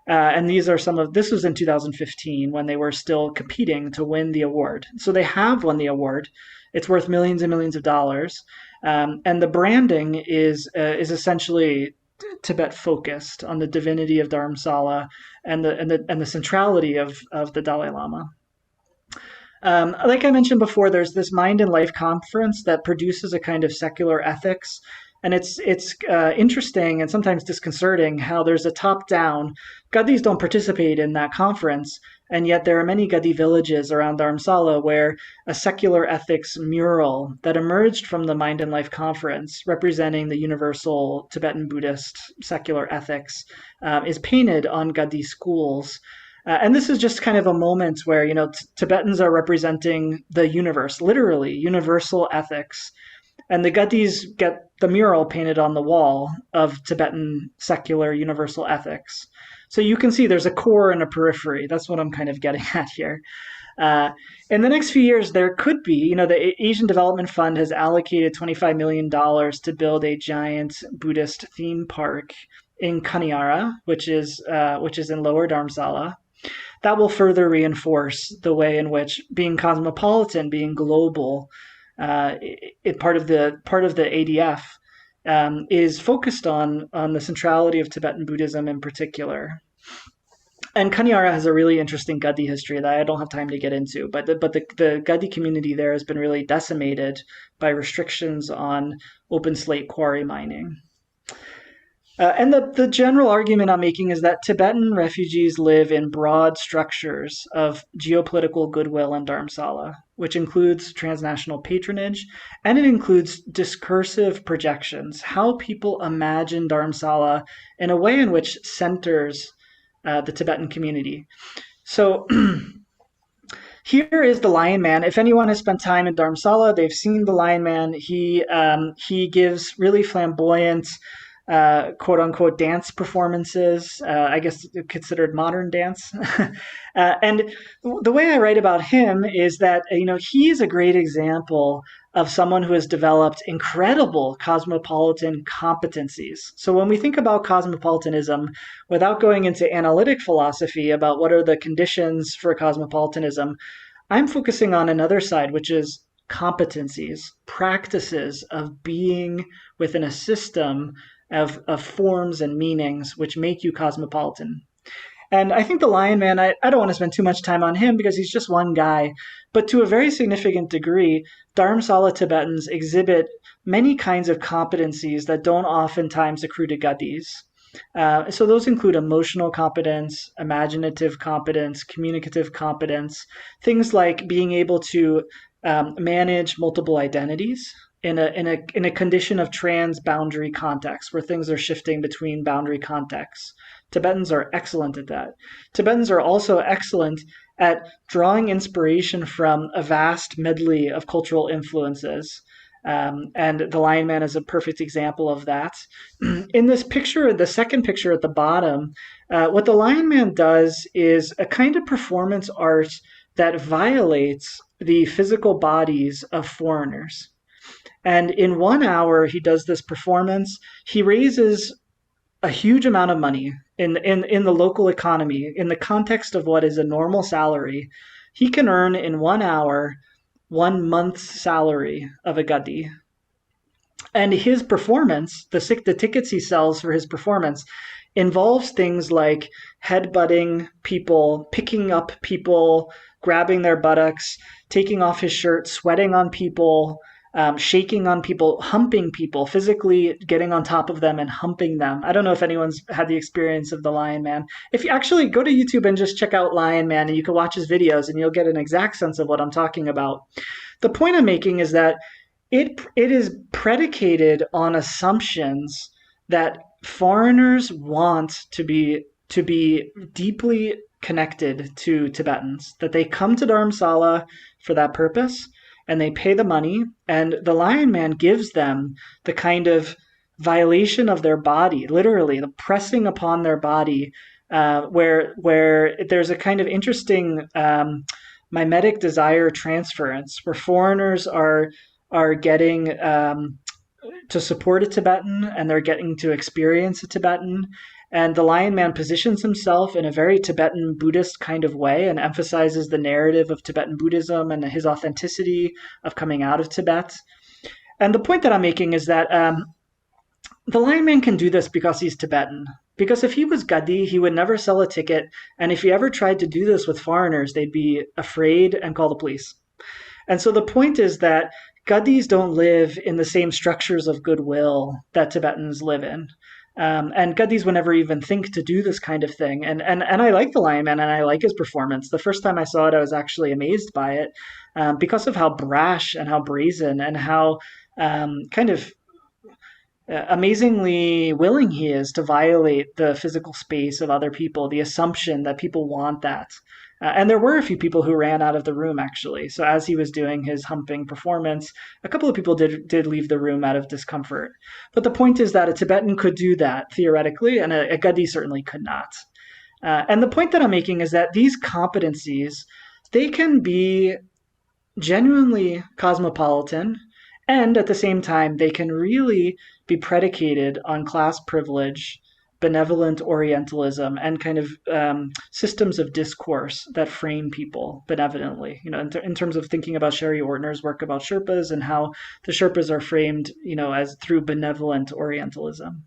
And this was in 2015 when they were still competing to win the award. So they have won the award. It's worth millions and millions of dollars. And the branding is essentially Tibet focused on the divinity of Dharamsala and the centrality of the Dalai Lama. Like I mentioned before, there's this Mind and Life conference that produces a kind of secular ethics. And it's interesting and sometimes disconcerting how there's a top-down. Gaddis don't participate in that conference, and yet there are many Gaddi villages around Dharamsala where a secular ethics mural that emerged from the Mind and Life conference, representing the universal Tibetan Buddhist secular ethics, is painted on Gaddi schools. And this is just kind of a moment where, Tibetans are representing the universe, literally universal ethics. And the Gaddis get the mural painted on the wall of Tibetan secular universal ethics. So you can see there's a core and a periphery. That's what I'm kind of getting at here. In the next few years, there could be, the Asian Development Fund has allocated $25 million to build a giant Buddhist theme park in Kaniara, which is in Lower Dharamsala. That will further reinforce the way in which being cosmopolitan, being global, part of the ADF is focused on the centrality of Tibetan Buddhism in particular. And Kaniara has a really interesting Gaddi history that I don't have time to get into, but the Gaddi community there has been really decimated by restrictions on open slate quarry mining. And the general argument I'm making is that Tibetan refugees live in broad structures of geopolitical goodwill in Dharamsala, which includes transnational patronage, and it includes discursive projections, how people imagine Dharamsala in a way in which centers the Tibetan community. So here is the Lion Man. If anyone has spent time in Dharamsala, they've seen the Lion Man. He gives really flamboyant quote-unquote dance performances, I guess considered modern dance. And the way I write about him is that, he's a great example of someone who has developed incredible cosmopolitan competencies. So when we think about cosmopolitanism, without going into analytic philosophy about what are the conditions for cosmopolitanism, I'm focusing on another side, which is competencies, practices of being within a system of forms and meanings which make you cosmopolitan. And I think the Lion Man, I don't want to spend too much time on him because he's just one guy, but to a very significant degree, Dharamsala Tibetans exhibit many kinds of competencies that don't oftentimes accrue to Gaddis. So those include emotional competence, imaginative competence, communicative competence, things like being able to manage multiple identities in a condition of trans-boundary context where things are shifting between boundary contexts. Tibetans are excellent at that. Tibetans are also excellent at drawing inspiration from a vast medley of cultural influences. And the Lion Man is a perfect example of that. In this picture, the second picture at the bottom, what the Lion Man does is a kind of performance art that violates the physical bodies of foreigners. And in 1 hour, he does this performance. He raises a huge amount of money in the local economy, in the context of what is a normal salary. He can earn in 1 hour 1 month's salary of a Gaddi. And his performance, the tickets he sells for his performance, involves things like headbutting people, picking up people, grabbing their buttocks, taking off his shirt, sweating on people, shaking on people, humping people, physically getting on top of them and humping them. I don't know if anyone's had the experience of the Lion Man. If you actually go to YouTube and just check out Lion Man, and you can watch his videos and you'll get an exact sense of what I'm talking about. The point I'm making is that it is predicated on assumptions that foreigners want to be deeply connected to Tibetans, that they come to Dharamsala for that purpose, and they pay the money, and the Lion Man gives them the kind of violation of their body, literally the pressing upon their body, where there's a kind of interesting mimetic desire transference, where foreigners are getting to support a Tibetan, and they're getting to experience a Tibetan. And the Lion Man positions himself in a very Tibetan Buddhist kind of way and emphasizes the narrative of Tibetan Buddhism and his authenticity of coming out of Tibet. And the point that I'm making is that the Lion Man can do this because he's Tibetan. Because if he was Gaddi, he would never sell a ticket. And if he ever tried to do this with foreigners, they'd be afraid and call the police. And so the point is that Gaddis don't live in the same structures of goodwill that Tibetans live in. And Gaddis would never even think to do this kind of thing. And I like the Lion Man, and I like his performance. The first time I saw it, I was actually amazed by it because of how brash and how brazen and how kind of amazingly willing he is to violate the physical space of other people, the assumption that people want that. And there were a few people who ran out of the room, actually. So as he was doing his humping performance, a couple of people did leave the room out of discomfort. But the point is that a Tibetan could do that, theoretically, and a Gaddi certainly could not. And the point that I'm making is that these competencies, they can be genuinely cosmopolitan, and at the same time, they can really be predicated on class privilege, benevolent Orientalism, and kind of systems of discourse that frame people benevolently. In terms of thinking about Sherry Ortner's work about Sherpas and how the Sherpas are framed, as through benevolent Orientalism.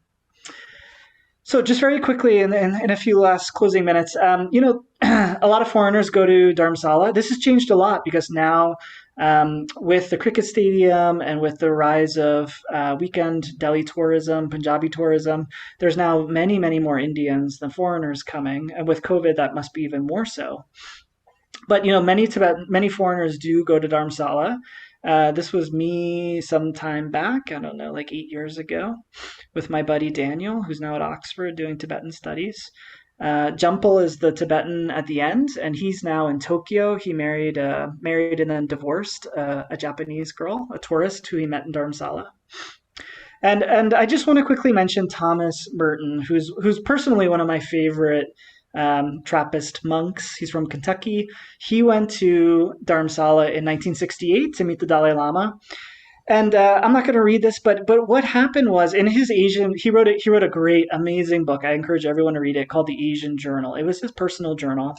So just very quickly, in a few last closing minutes, a lot of foreigners go to Dharamsala. This has changed a lot because now, with the cricket stadium and with the rise of weekend Delhi tourism, Punjabi tourism, there's now many, many more Indians than foreigners coming. And with COVID, that must be even more so. But, many foreigners do go to Dharamsala. This was me some time back, I don't know, like 8 years ago, with my buddy Daniel, who's now at Oxford doing Tibetan studies. Jumpal is the Tibetan at the end, and he's now in Tokyo. He married and then divorced a Japanese girl, a tourist who he met in Dharamsala. And I just want to quickly mention Thomas Merton, who's personally one of my favorite Trappist monks. He's from Kentucky. He went to Dharamsala in 1968 to meet the Dalai Lama. And I'm not going to read this, but what happened was in his Asian, he wrote a great, amazing book. I encourage everyone to read it, called The Asian Journal. It was his personal journal.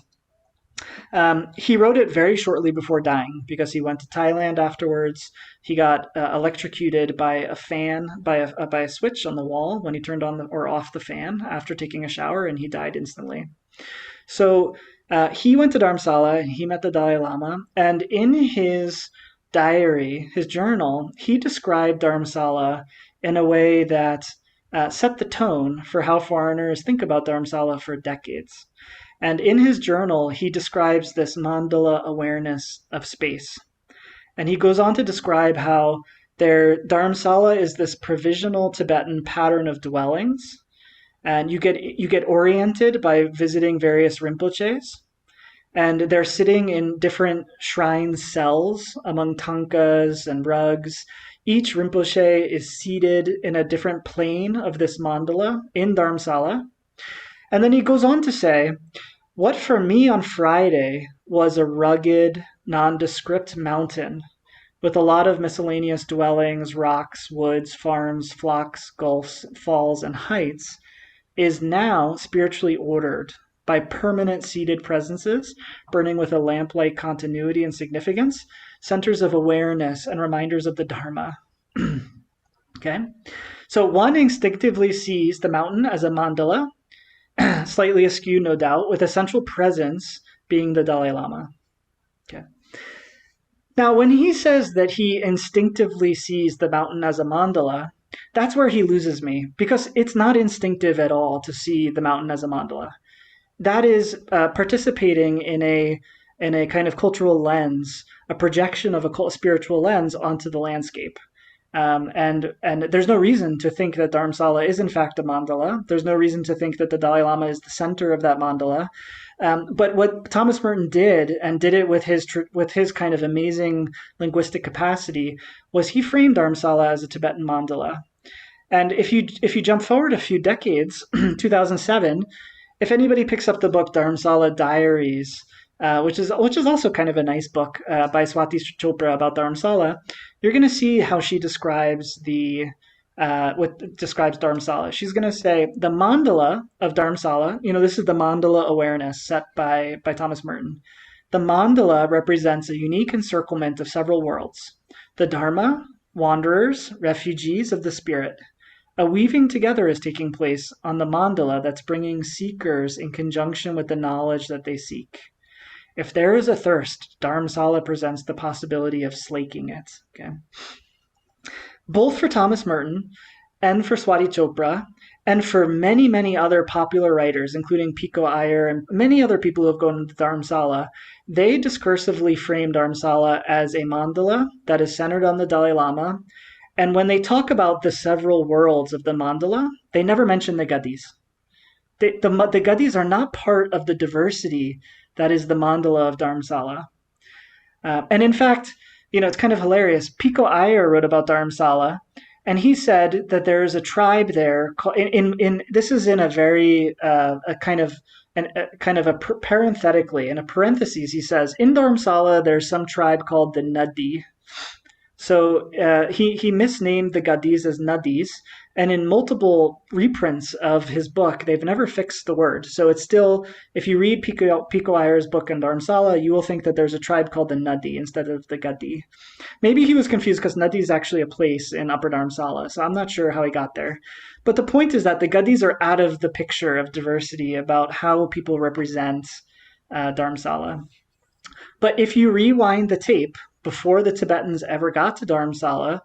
He wrote it very shortly before dying because he went to Thailand afterwards. He got electrocuted by a fan, by a switch on the wall when he turned on or off the fan after taking a shower, and he died instantly. So he went to Dharamsala and he met the Dalai Lama. And in his diary, his journal, he described Dharamsala in a way that set the tone for how foreigners think about Dharamsala for decades. And in his journal, he describes this mandala awareness of space. And he goes on to describe how Dharamsala is this provisional Tibetan pattern of dwellings, and you get oriented by visiting various rinpoches, and they're sitting in different shrine cells among tankas and rugs. Each rinpoche is seated in a different plane of this mandala in Dharamsala. And then he goes on to say, what for me on Friday was a rugged, nondescript mountain with a lot of miscellaneous dwellings, rocks, woods, farms, flocks, gulfs, falls, and heights, is now spiritually ordered by permanent seated presences, burning with a lamp-like continuity and significance, centers of awareness and reminders of the Dharma. Okay? So one instinctively sees the mountain as a mandala, slightly askew, no doubt, with a central presence being the Dalai Lama. Okay. Now, when he says that he instinctively sees the mountain as a mandala, that's where he loses me, because it's not instinctive at all to see the mountain as a mandala. That is participating in a kind of cultural lens, a projection of a spiritual lens onto the landscape. And there's no reason to think that Dharamsala is in fact a mandala. There's no reason to think that the Dalai Lama is the center of that mandala. But what Thomas Merton did, and did it with his kind of amazing linguistic capacity, was he framed Dharamsala as a Tibetan mandala. And if you jump forward a few decades, 2007, if anybody picks up the book Dharamsala Diaries, which is also kind of a nice book by Swati Chopra about Dharamsala, you're going to see how she describes describes Dharamsala. She's going to say the mandala of Dharamsala. This is the mandala awareness set by Thomas Merton. The mandala represents a unique encirclement of several worlds: the Dharma, wanderers, refugees of the spirit. A weaving together is taking place on the mandala that's bringing seekers in conjunction with the knowledge that they seek. If there is a thirst, Dharamsala presents the possibility of slaking it. Okay. Both for Thomas Merton and for Swati Chopra, and for many, many other popular writers, including Pico Iyer and many other people who have gone to Dharamsala, they discursively frame Dharamsala as a mandala that is centered on the Dalai Lama. And when they talk about the several worlds of the mandala, they never mention the Gaddis. The Gaddis are not part of the diversity that is the mandala of Dharamsala. And in fact, it's kind of hilarious. Pico Iyer wrote about Dharamsala, and he said that there is a tribe there. This is in a very parenthetically, in a parentheses, he says, in Dharamsala there's some tribe called the Nadi. So he misnamed the Gaddis as Nadis, and in multiple reprints of his book, they've never fixed the word. So it's still, if you read Pico Iyer's book in Dharamsala, you will think that there's a tribe called the Nadi instead of the Gaddi. Maybe he was confused because Nadi is actually a place in Upper Dharamsala, so I'm not sure how he got there. But the point is that the Gaddis are out of the picture of diversity about how people represent Dharamsala. But if you rewind the tape, before the Tibetans ever got to Dharamsala,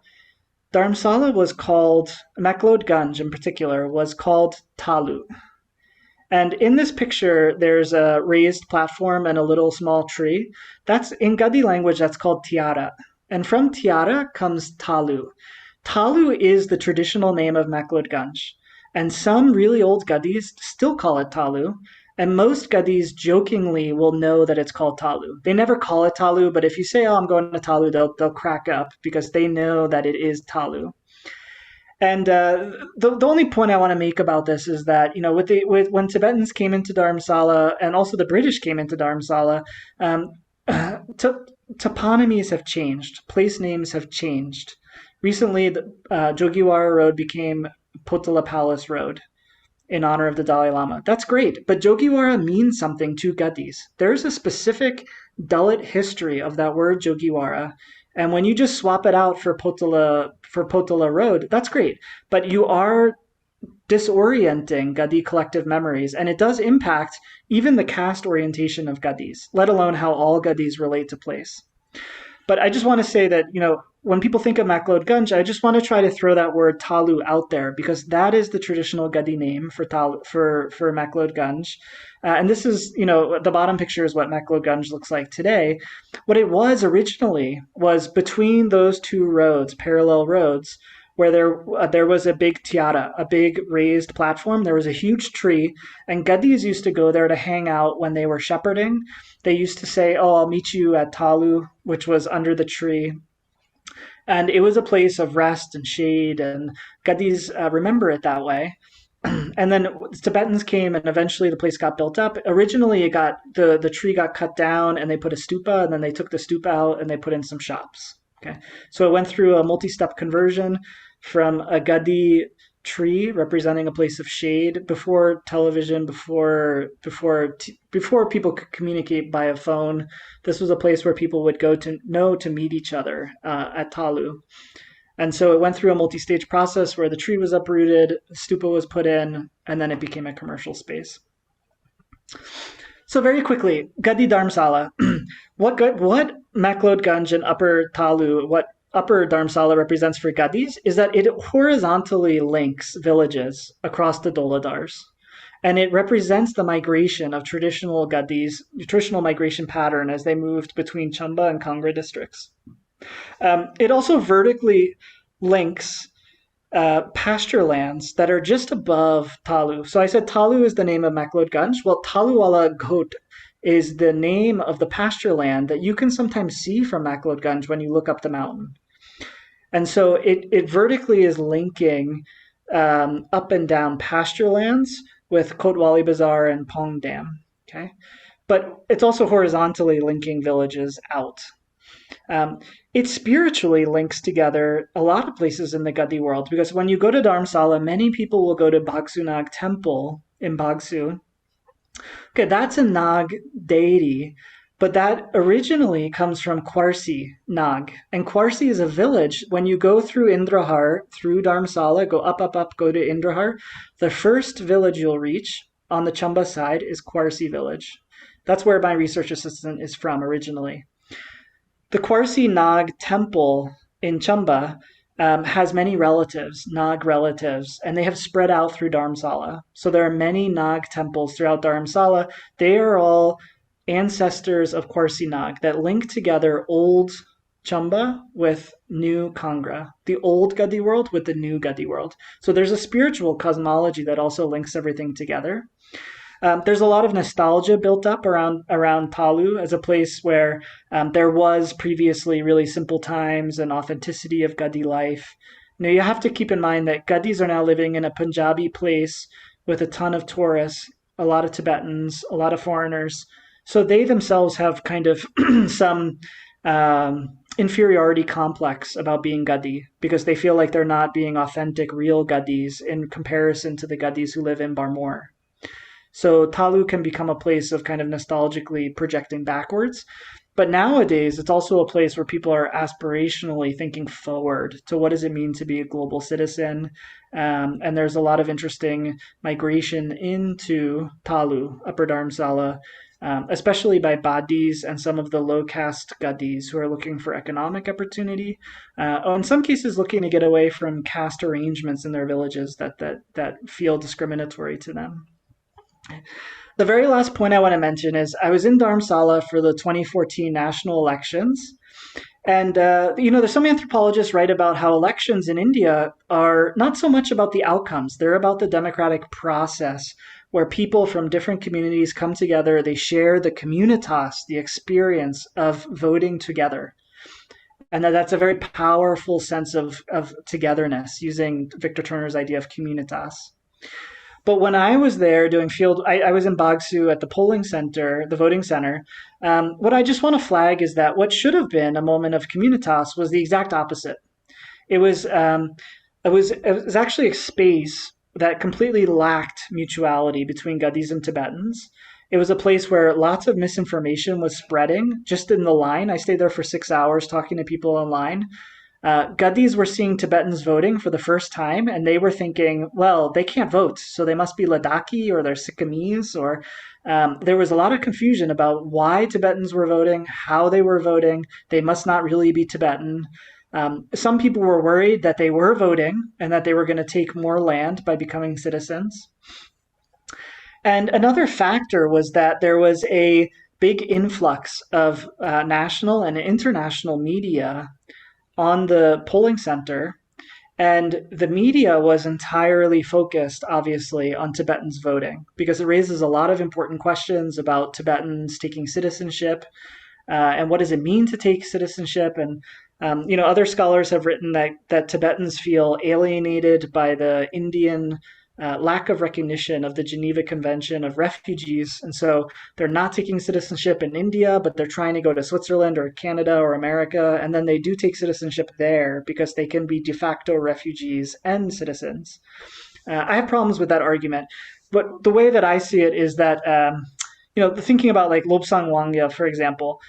Dharamsala was called, McLeod Ganj in particular, was called Talu. And in this picture, there's a raised platform and a little small tree. That's, in Gaddi language, that's called Tiara. And from Tiara comes Talu. Talu is the traditional name of McLeod Ganj. And some really old Gaddis still call it Talu. And most Gaddis jokingly will know that it's called Talu. They never call it Talu, but if you say, oh, I'm going to Talu, they'll crack up because they know that it is Talu. And the only point I want to make about this is that, when Tibetans came into Dharamsala, and also the British came into Dharamsala, toponymies have changed. Place names have changed. Recently, the Jogiwara Road became Potala Palace Road in honor of the Dalai Lama. That's great, but Jogiwara means something to Gaddis. There's a specific Dalit history of that word Jogiwara, and when you just swap it out for Potala Road, that's great. But you are disorienting Gaddi collective memories, and it does impact even the caste orientation of Gaddis, let alone how all Gaddis relate to place. But I just want to say that, when people think of McLeod Ganj, I just want to try to throw that word Talu out there because that is the traditional Gaddi name for McLeod Ganj. And this is, the bottom picture is what McLeod Ganj looks like today. What it was originally was between those two roads, parallel roads, where there was a big tiara, a big raised platform. There was a huge tree, and Gaddis used to go there to hang out when they were shepherding. They used to say, "Oh, I'll meet you at Talu," which was under the tree. And it was a place of rest and shade, and Gaddis remember it that way. And then Tibetans came, and eventually the place got built up. Originally, the tree got cut down, and they put a stupa, and then they took the stupa out, and they put in some shops. Okay, so it went through a multi-step conversion from a Gaddi tree representing a place of shade before television, before people could communicate by a phone. This was a place where people would go to meet each other at Talu. And so it went through a multi-stage process where the tree was uprooted, stupa was put in, and then it became a commercial space. So very quickly, Gaddi Dharamsala. What McLeod Ganj and Upper Talu, what Upper Dharamsala represents for Gaddis is that it horizontally links villages across the Doladars. And it represents the migration of traditional Gaddis, traditional migration pattern as they moved between Chamba and Kangra districts. It also vertically links pasture lands that are just above Talu. So I said Talu is the name of McLeod Ganj. Well, Taluwala Ghot is the name of the pasture land that you can sometimes see from McLeod Ganj when you look up the mountain. And so it vertically is linking up and down pasture lands with Kotwali Bazaar and Pong Dam. Okay, but it's also horizontally linking villages out. It spiritually links together a lot of places in the Gaddi world because when you go to Dharamsala, many people will go to Bagsu Nag Temple in Bagsu. Okay, that's a Nag deity, but that originally comes from Kwarsi Nag. And Kwarsi is a village. When you go through Indrahar, through Dharamsala, go up, go to Indrahar, the first village you'll reach on the Chamba side is Kwarsi village. That's where my research assistant is from originally. The Kwarsi Nag temple in Chamba has many relatives, Nag relatives, and they have spread out through Dharamsala. So there are many Nag temples throughout Dharamsala. They are all ancestors of Kwarsi Nag that link together old Chamba with new Kangra, the old Gaddi world with the new Gaddi world. So there's a spiritual cosmology that also links everything together. There's a lot of nostalgia built up around Talu as a place where there was previously really simple times and authenticity of Gaddi life. Now you have to keep in mind that Gaddis are now living in a Punjabi place with a ton of tourists, a lot of Tibetans, a lot of foreigners. So they themselves have kind of some inferiority complex about being Gaddi because they feel like they're not being authentic, real Gaddis in comparison to the Gaddis who live in Barmore. So Talu can become a place of kind of nostalgically projecting backwards. But nowadays, it's also a place where people are aspirationally thinking forward to what does it mean to be a global citizen. And there's a lot of interesting migration into Talu, Upper Dharamsala, especially by Badis and some of the low-caste Gaddis who are looking for economic opportunity, or in some cases looking to get away from caste arrangements in their villages that feel discriminatory to them. The very last point I want to mention is I was in Dharamsala for the 2014 national elections. And, there's some anthropologists write about how elections in India are not so much about the outcomes. They're about the democratic process where people from different communities come together. They share the communitas, the experience of voting together. And that's a very powerful sense of togetherness using Victor Turner's idea of communitas. But when I was there doing I was in Bagsu at the polling center, the voting center. What I just want to flag is that what should have been a moment of communitas was the exact opposite. It was actually a space that completely lacked mutuality between Gaddis and Tibetans. It was a place where lots of misinformation was spreading just in the line. I stayed there for 6 hours talking to people online. Gaddis were seeing Tibetans voting for the first time, and they were thinking, well, they can't vote, so they must be Ladakhi or they're Sikkimese, or there was a lot of confusion about why Tibetans were voting, how they were voting. They must not really be Tibetan. Some people were worried that they were voting and that they were going to take more land by becoming citizens. And another factor was that there was a big influx of national and international media on the polling center, and the media was entirely focused, obviously, on Tibetans voting because it raises a lot of important questions about Tibetans taking citizenship and what does it mean to take citizenship. And other scholars have written that Tibetans feel alienated by the Indian lack of recognition of the Geneva Convention of Refugees. And so they're not taking citizenship in India, but they're trying to go to Switzerland or Canada or America. And then they do take citizenship there because they can be de facto refugees and citizens. I have problems with that argument. But the way that I see it is that, thinking about like Lobsang Wangya, for example,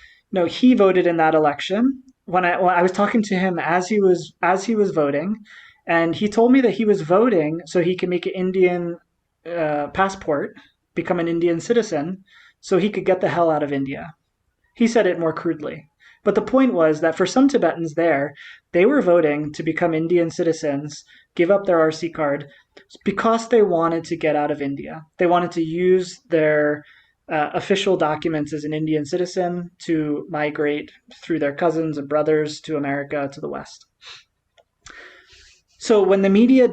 he voted in that election. When I was talking to him as he was voting, and he told me that he was voting so he could make an Indian passport, become an Indian citizen, so he could get the hell out of India. He said it more crudely. But the point was that for some Tibetans there, they were voting to become Indian citizens, give up their RC card, because they wanted to get out of India. They wanted to use their official documents as an Indian citizen to migrate through their cousins and brothers to America, to the West. So when the media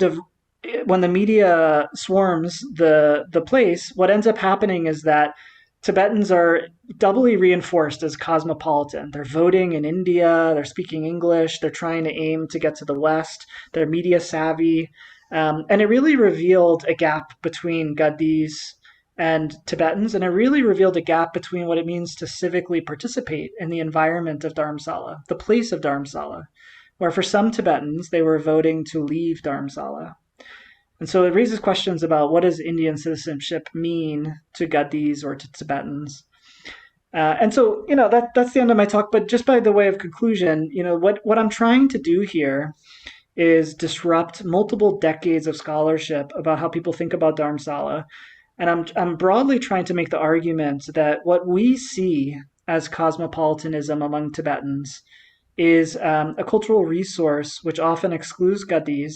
swarms the place, what ends up happening is that Tibetans are doubly reinforced as cosmopolitan. They're voting in India, they're speaking English, they're trying to aim to get to the West, they're media savvy, and it really revealed a gap between Gaddis and Tibetans, and it really revealed a gap between what it means to civically participate in the environment of Dharamsala, the place of Dharamsala, where for some Tibetans, they were voting to leave Dharamsala. And so it raises questions about what does Indian citizenship mean to Gaddis or to Tibetans. And so, that's the end of my talk. But just by the way of conclusion, what I'm trying to do here is disrupt multiple decades of scholarship about how people think about Dharamsala. And I'm broadly trying to make the argument that what we see as cosmopolitanism among Tibetans is a cultural resource which often excludes Gaddis,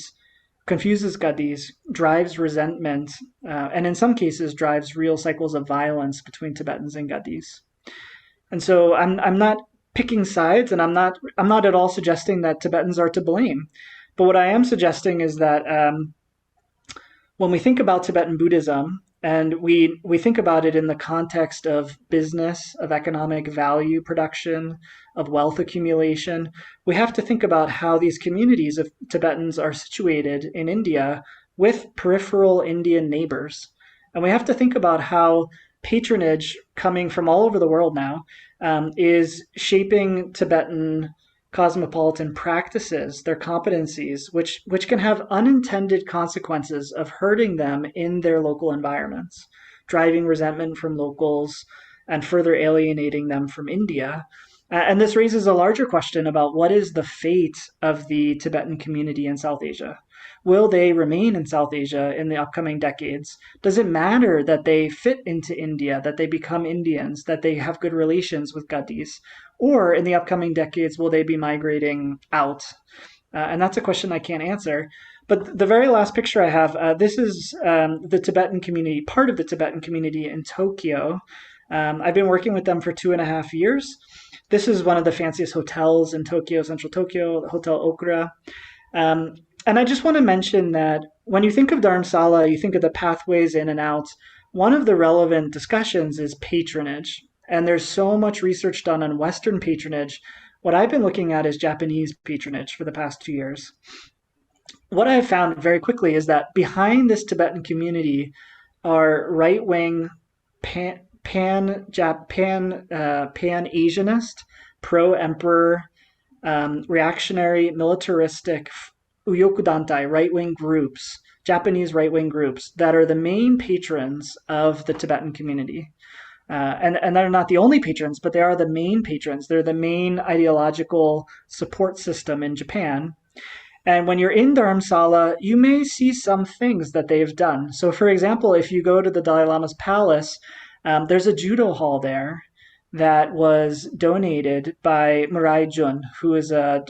confuses Gaddis, drives resentment, and in some cases drives real cycles of violence between Tibetans and Gaddis. And so I'm not picking sides, and I'm not at all suggesting that Tibetans are to blame. But what I am suggesting is that when we think about Tibetan Buddhism, and we think about it in the context of business, of economic value production, of wealth accumulation, we have to think about how these communities of Tibetans are situated in India with peripheral Indian neighbors. And we have to think about how patronage coming from all over the world now is shaping Tibetan cosmopolitan practices, their competencies, which can have unintended consequences of hurting them in their local environments, driving resentment from locals and further alienating them from India. And this raises a larger question about what is the fate of the Tibetan community in South Asia. Will they remain in South Asia in the upcoming decades? Does it matter that they fit into India, that they become Indians, that they have good relations with Gaddis? Or in the upcoming decades, will they be migrating out? And that's a question I can't answer. But the very last picture I have, this is the Tibetan community, part of the Tibetan community in Tokyo. I've been working with them for 2.5 years. This is one of the fanciest hotels in Tokyo, central Tokyo, Hotel Okura. And I just want to mention that when you think of Dharamsala, you think of the pathways in and out. One of the relevant discussions is patronage. And there's so much research done on Western patronage. What I've been looking at is Japanese patronage for the past 2 years. What I have found very quickly is that behind this Tibetan community are right-wing pan-Asianist, pro-emperor, reactionary, militaristic, uyokudantai, right-wing groups, Japanese right-wing groups that are the main patrons of the Tibetan community. And they're not the only patrons, but they are the main patrons. They're the main ideological support system in Japan. And when you're in Dharamsala, you may see some things that they've done. So, for example, if you go to the Dalai Lama's palace, there's a judo hall there that was donated by Marie-Curie, who is a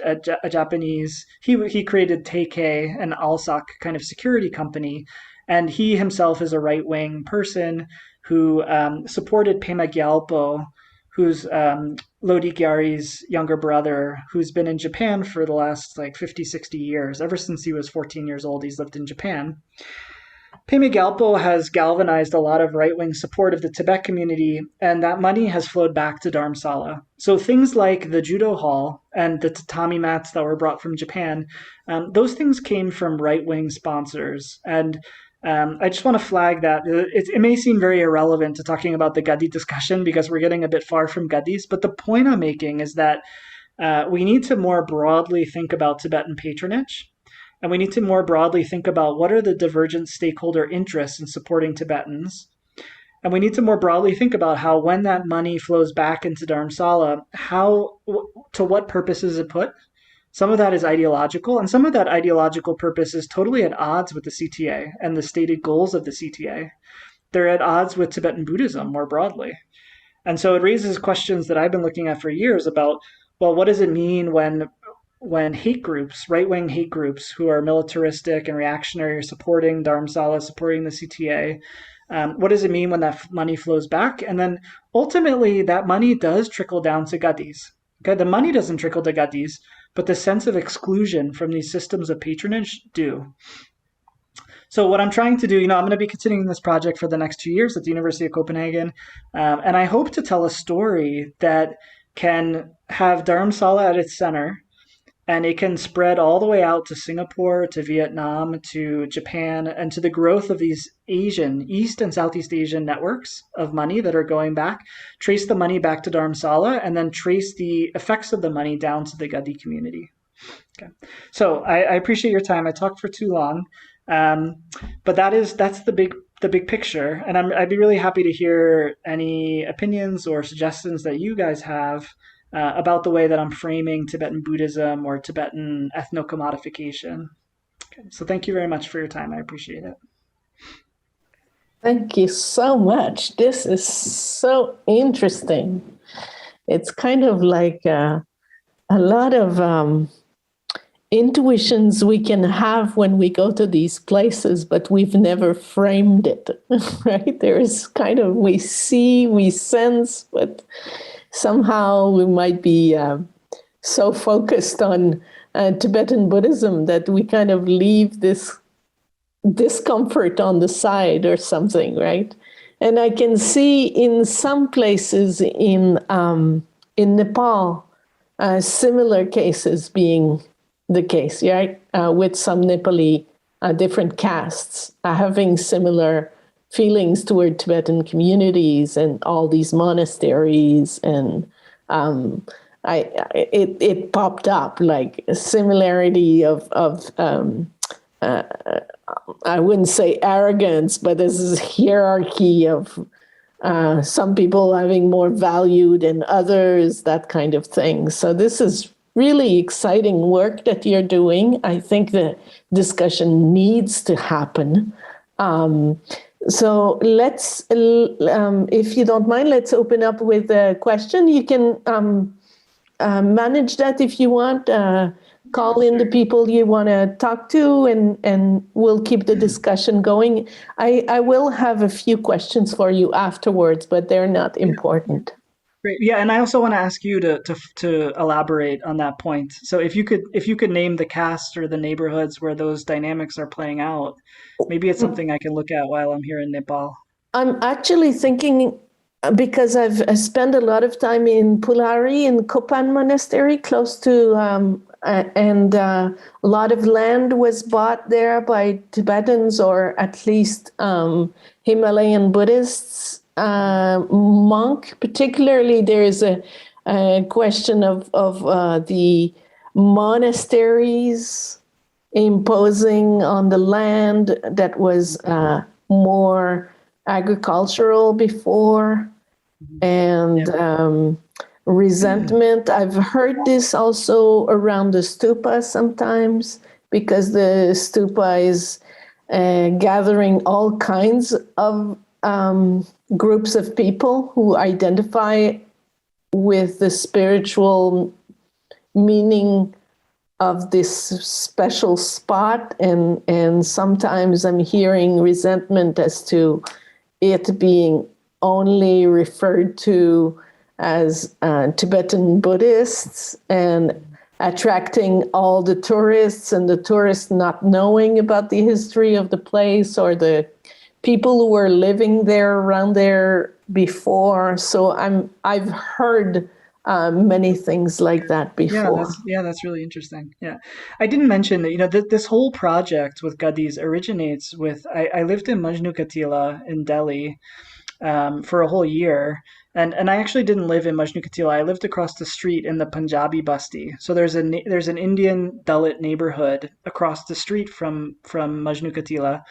Japanese. He created Teikei, an Alsac kind of security company, and he himself is a right-wing person who supported Pema Gyalpo, who's Lodi Gyari's younger brother, who's been in Japan for the last like 50, 60 years. Ever since he was 14 years old, he's lived in Japan. Pema Gyalpo has galvanized a lot of right-wing support of the Tibet community, and that money has flowed back to Dharamsala. So things like the judo hall and the tatami mats that were brought from Japan, those things came from right-wing sponsors. And I just want to flag that it may seem very irrelevant to talking about the Gaddi discussion because we're getting a bit far from Gaddis, but the point I'm making is that we need to more broadly think about Tibetan patronage, and we need to more broadly think about what are the divergent stakeholder interests in supporting Tibetans. And we need to more broadly think about how when that money flows back into Dharamsala, to what purpose is it put? Some of that is ideological, and some of that ideological purpose is totally at odds with the CTA and the stated goals of the CTA. They're at odds with Tibetan Buddhism more broadly. And so it raises questions that I've been looking at for years about, well, what does it mean when hate groups, right-wing hate groups who are militaristic and reactionary are supporting Dharamsala, supporting the CTA, what does it mean when that money flows back? And then ultimately that money does trickle down to Gaddis. Okay, the money doesn't trickle to Gaddis, but the sense of exclusion from these systems of patronage do. So what I'm trying to do, I'm going to be continuing this project for the next 2 years at the University of Copenhagen, and I hope to tell a story that can have Dharamsala at its center, and it can spread all the way out to Singapore, to Vietnam, to Japan, and to the growth of these East and Southeast Asian networks of money that are going back, trace the money back to Dharamsala, and then trace the effects of the money down to the Gaddi community. Okay. So I appreciate your time. I talked for too long, but that's the big picture. And I'd be really happy to hear any opinions or suggestions that you guys have about the way that I'm framing Tibetan Buddhism or Tibetan ethnocommodification. Okay, so thank you very much for your time. I appreciate it. Thank you so much. This is so interesting. It's kind of like a lot of intuitions we can have when we go to these places, but we've never framed it, right? There is kind of, we see, we sense, but somehow we might be so focused on Tibetan Buddhism that we kind of leave this discomfort on the side or something, right? And I can see in some places in Nepal, similar cases being the case, right? With some Nepali different castes having similar feelings toward Tibetan communities and all these monasteries, and it popped up like a similarity of I wouldn't say arrogance, but this is hierarchy of some people having more value than others, that kind of thing. So this is really exciting work that you're doing. I think the discussion needs to happen. So let's, if you don't mind, let's open up with a question. You can manage that if you want. Call in the people you want to talk to, and we'll keep the discussion going. I will have a few questions for you afterwards, but they're not important. Great. Yeah, and I also want to ask you to elaborate on that point. So if you could name the caste or the neighborhoods where those dynamics are playing out, maybe it's something I can look at while I'm here in Nepal. I'm actually thinking, because I've spent a lot of time in Pulari, in Kopan Monastery, close to, and a lot of land was bought there by Tibetans, or at least Himalayan Buddhists. Monk, particularly, there is a question of the monasteries imposing on the land that was more agricultural before. and resentment. I've heard this also around the stupa sometimes, because the stupa is gathering all kinds of groups of people who identify with the spiritual meaning of this special spot, and sometimes I'm hearing resentment as to it being only referred to as Tibetan Buddhists and attracting all the tourists, and the tourists not knowing about the history of the place or the people who were living there around there before. So I've heard many things like that before. That's really interesting. Yeah, I didn't mention that, this whole project with Gaddis originates with, I lived in Majnu Katila in Delhi for a whole year. And I actually didn't live in Majnu Katila. I lived across the street in the Punjabi Basti. So there's an Indian Dalit neighborhood across the street from Majnu Katila.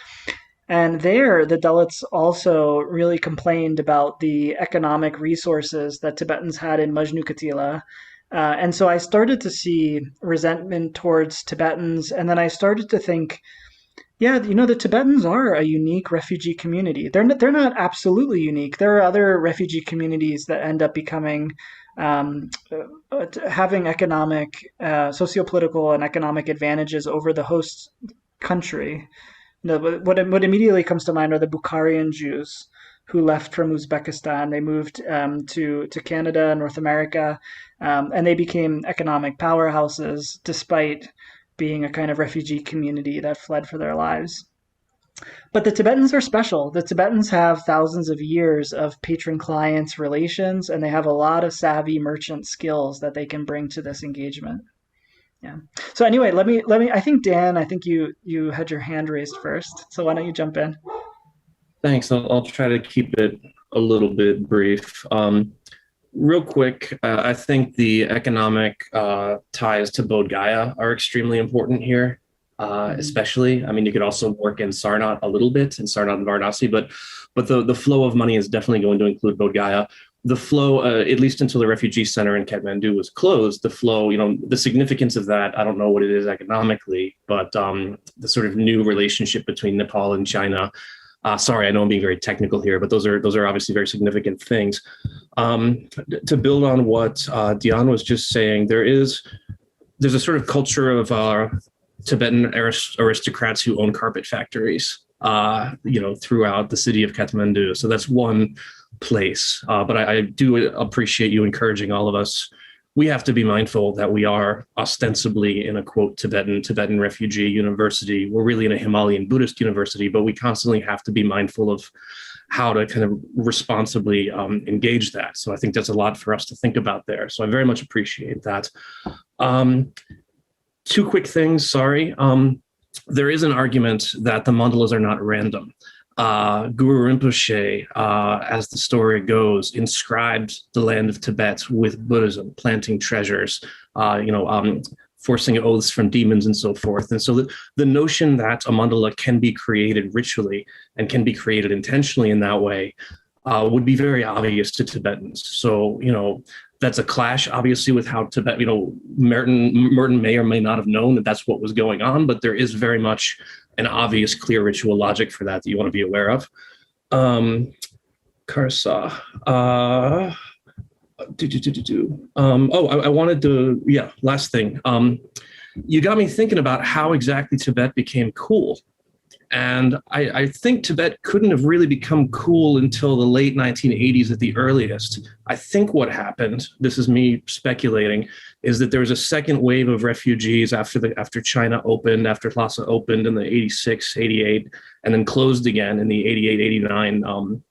And there, the Dalits also really complained about the economic resources that Tibetans had in Majnu Katila. And so I started to see resentment towards Tibetans. And then I started to think, yeah, the Tibetans are a unique refugee community. They're not absolutely unique. There are other refugee communities that end up becoming having economic, sociopolitical, and economic advantages over the host country. What immediately comes to mind are the Bukharian Jews who left from Uzbekistan. They moved to Canada, North America, and they became economic powerhouses despite being a kind of refugee community that fled for their lives. But the Tibetans are special. The Tibetans have thousands of years of patron-client relations, and they have a lot of savvy merchant skills that they can bring to this engagement. Yeah. So anyway, let me. I think Dan, you had your hand raised first. So why don't you jump in? Thanks. I'll try to keep it a little bit brief. Real quick, I think the economic ties to Bodh Gaya are extremely important here, especially. I mean, you could also work in Sarnath a little bit, in Sarnath and Varanasi, but the flow of money is definitely going to include Bodh Gaya. The flow, at least until the refugee center in Kathmandu was closed, the flow, the significance of that, I don't know what it is economically, but the sort of new relationship between Nepal and China. Sorry, I know I'm being very technical here, but those are obviously very significant things. To build on what Dion was just saying, there's a sort of culture of Tibetan aristocrats who own carpet factories, throughout the city of Kathmandu. So that's one place. But I do appreciate you encouraging all of us. We have to be mindful that we are ostensibly in a, quote, Tibetan refugee university. We're really in a Himalayan Buddhist university, but we constantly have to be mindful of how to kind of responsibly engage that. So I think that's a lot for us to think about there. So I very much appreciate that. Two quick things, sorry. There is an argument that the mandalas are not random. Guru Rinpoche, as the story goes, inscribed the land of Tibet with Buddhism, planting treasures, forcing oaths from demons and so forth. And so the notion that a mandala can be created ritually and can be created intentionally in that way would be very obvious to Tibetans. So, that's a clash, obviously, with how Tibet, Merton may or may not have known that that's what was going on, but there is very much an obvious, clear ritual logic for that you want to be aware of. Karsa. I wanted to, last thing. You got me thinking about how exactly Tibet became cool. And I think Tibet couldn't have really become cool until the late 1980s at the earliest. I think what happened, this is me speculating, is that there was a second wave of refugees after China opened, after Lhasa opened in the 86, 88, and then closed again in the 88, 89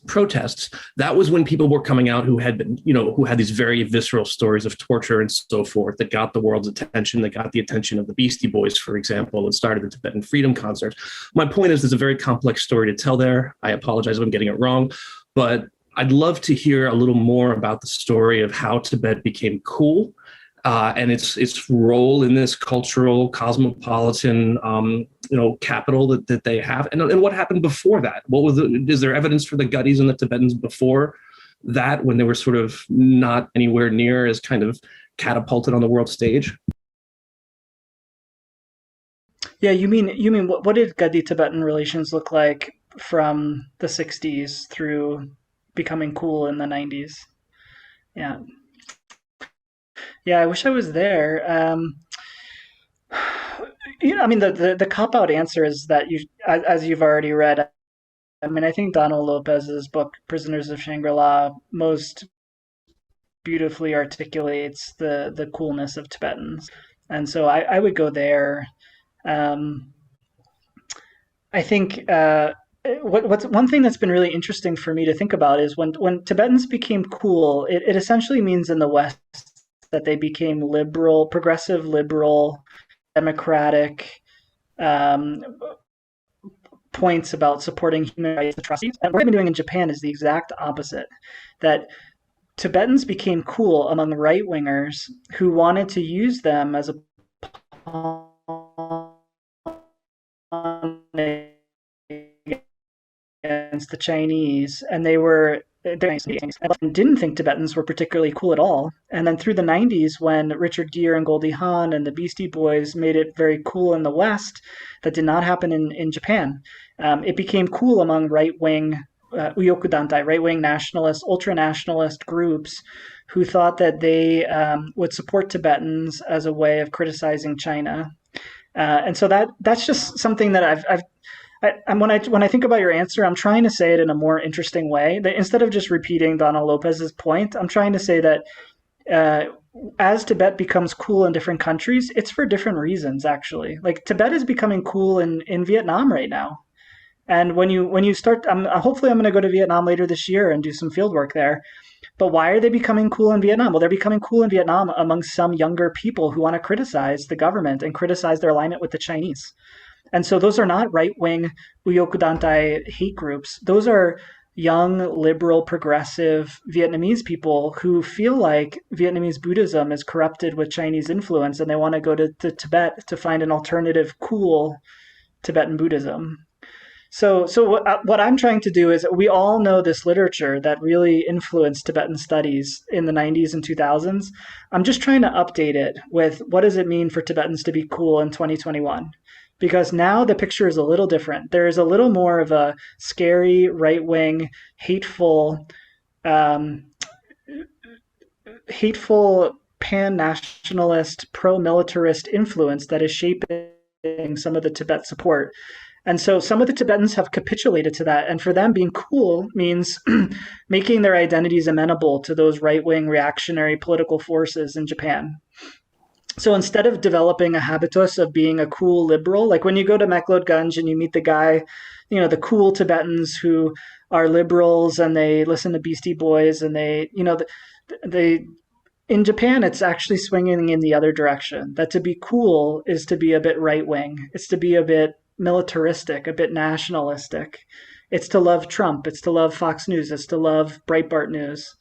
protests. That was when people were coming out who had been, who had these very visceral stories of torture and so forth that got the world's attention, that got the attention of the Beastie Boys, for example, and started the Tibetan Freedom Concerts. My point is, there's a very complex story to tell there. I apologize if I'm getting it wrong, but I'd love to hear a little more about the story of how Tibet became cool and its role in this cultural cosmopolitan capital that they have, and what happened before that. Is there evidence for the Gaddis and the Tibetans before that, when they were sort of not anywhere near as kind of catapulted on the world stage? Yeah, you mean what did Gaddi-Tibetan relations look like from the 60s through becoming cool in the 90s? Yeah. Yeah, I wish I was there. I mean, the cop-out answer is that as you've already read, I mean, I think Donald Lopez's book, Prisoners of Shangri-La, most beautifully articulates the coolness of Tibetans. And so I would go there. I think what's one thing that's been really interesting for me to think about is when Tibetans became cool, it essentially means in the West that they became liberal, progressive, liberal, democratic, points about supporting human rights atrocities. And what I've been doing in Japan is the exact opposite, that Tibetans became cool among right-wingers who wanted to use them as a pawn against the Chinese, and they didn't think Tibetans were particularly cool at all. And then through the 90s, when Richard Gere and Goldie Hawn and the Beastie Boys made it very cool in the West, that did not happen in Japan. It became cool among right-wing uyokudantai, right-wing nationalist, ultra-nationalist groups who thought that they would support Tibetans as a way of criticizing China. And so that's just something that when I think about your answer, I'm trying to say it in a more interesting way. That instead of just repeating Donald Lopez's point, I'm trying to say that as Tibet becomes cool in different countries, it's for different reasons, actually. Like Tibet is becoming cool in Vietnam right now. And when you start, hopefully I'm going to go to Vietnam later this year and do some field work there. But why are they becoming cool in Vietnam? Well, they're becoming cool in Vietnam among some younger people who want to criticize the government and criticize their alignment with the Chinese. And so those are not right-wing uyokudantai hate groups. Those are young, liberal, progressive Vietnamese people who feel like Vietnamese Buddhism is corrupted with Chinese influence, and they want to go to Tibet to find an alternative, cool Tibetan Buddhism. So what I'm trying to do is, we all know this literature that really influenced Tibetan studies in the 90s and 2000s. I'm just trying to update it with what does it mean for Tibetans to be cool in 2021? Because now the picture is a little different. There is a little more of a scary, right-wing, hateful pan-nationalist, pro-militarist influence that is shaping some of the Tibet support. And so some of the Tibetans have capitulated to that. And for them, being cool means making their identities amenable to those right-wing reactionary political forces in Japan. So instead of developing a habitus of being a cool liberal, like when you go to McLeod Ganj and you meet the guy, the cool Tibetans who are liberals and they listen to Beastie Boys and they in Japan, it's actually swinging in the other direction. That to be cool is to be a bit right-wing. It's to be a bit militaristic, a bit nationalistic. It's to love Trump. It's to love Fox News. It's to love Breitbart News.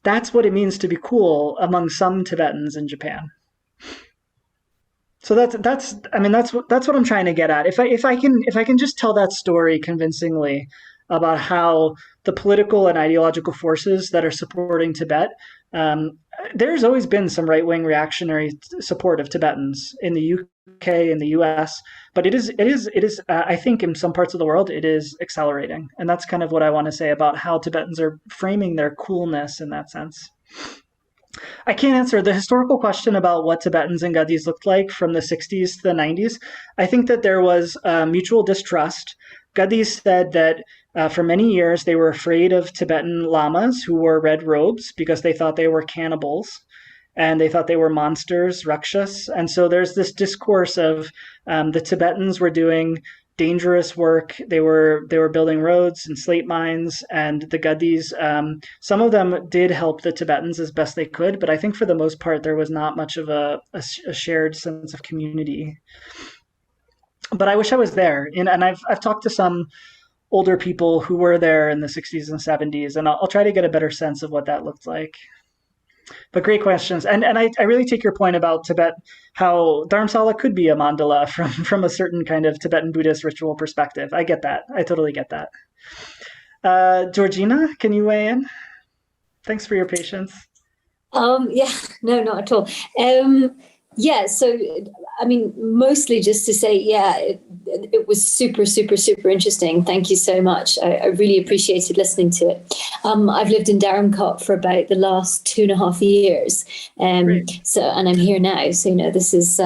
That's what it means to be cool among some Tibetans in Japan. So that's what I'm trying to get at. If I can just tell that story convincingly about how the political and ideological forces that are supporting Tibet, there's always been some right-wing reactionary support of Tibetans in the UK, in the US, but it is I think in some parts of the world it is accelerating, and that's kind of what I want to say about how Tibetans are framing their coolness in that sense. I can't answer the historical question about what Tibetans and Gaddis looked like from the 60s to the 90s. I think that there was mutual distrust. Gaddis said that for many years they were afraid of Tibetan lamas who wore red robes because they thought they were cannibals and they thought they were monsters, rakshas. And so there's this discourse of the Tibetans were doing dangerous work. They were building roads and slate mines, and the Gaddis, some of them did help the Tibetans as best they could, but I think for the most part there was not much of a shared sense of community. But I wish I was there, and I've talked to some older people who were there in the 60s and 70s, and I'll try to get a better sense of what that looked like. But great questions. And I really take your point about Tibet, how Dharamsala could be a mandala from a certain kind of Tibetan Buddhist ritual perspective. I get that. I totally get that. Georgina, can you weigh in? Thanks for your patience. Yeah, no, not at all. Yeah, so, I mean, mostly just to say, yeah, it was super, super, super interesting. Thank you so much. I really appreciated listening to it. I've lived in Dharamkot for about the last 2.5 years. And I'm here now. So, this is,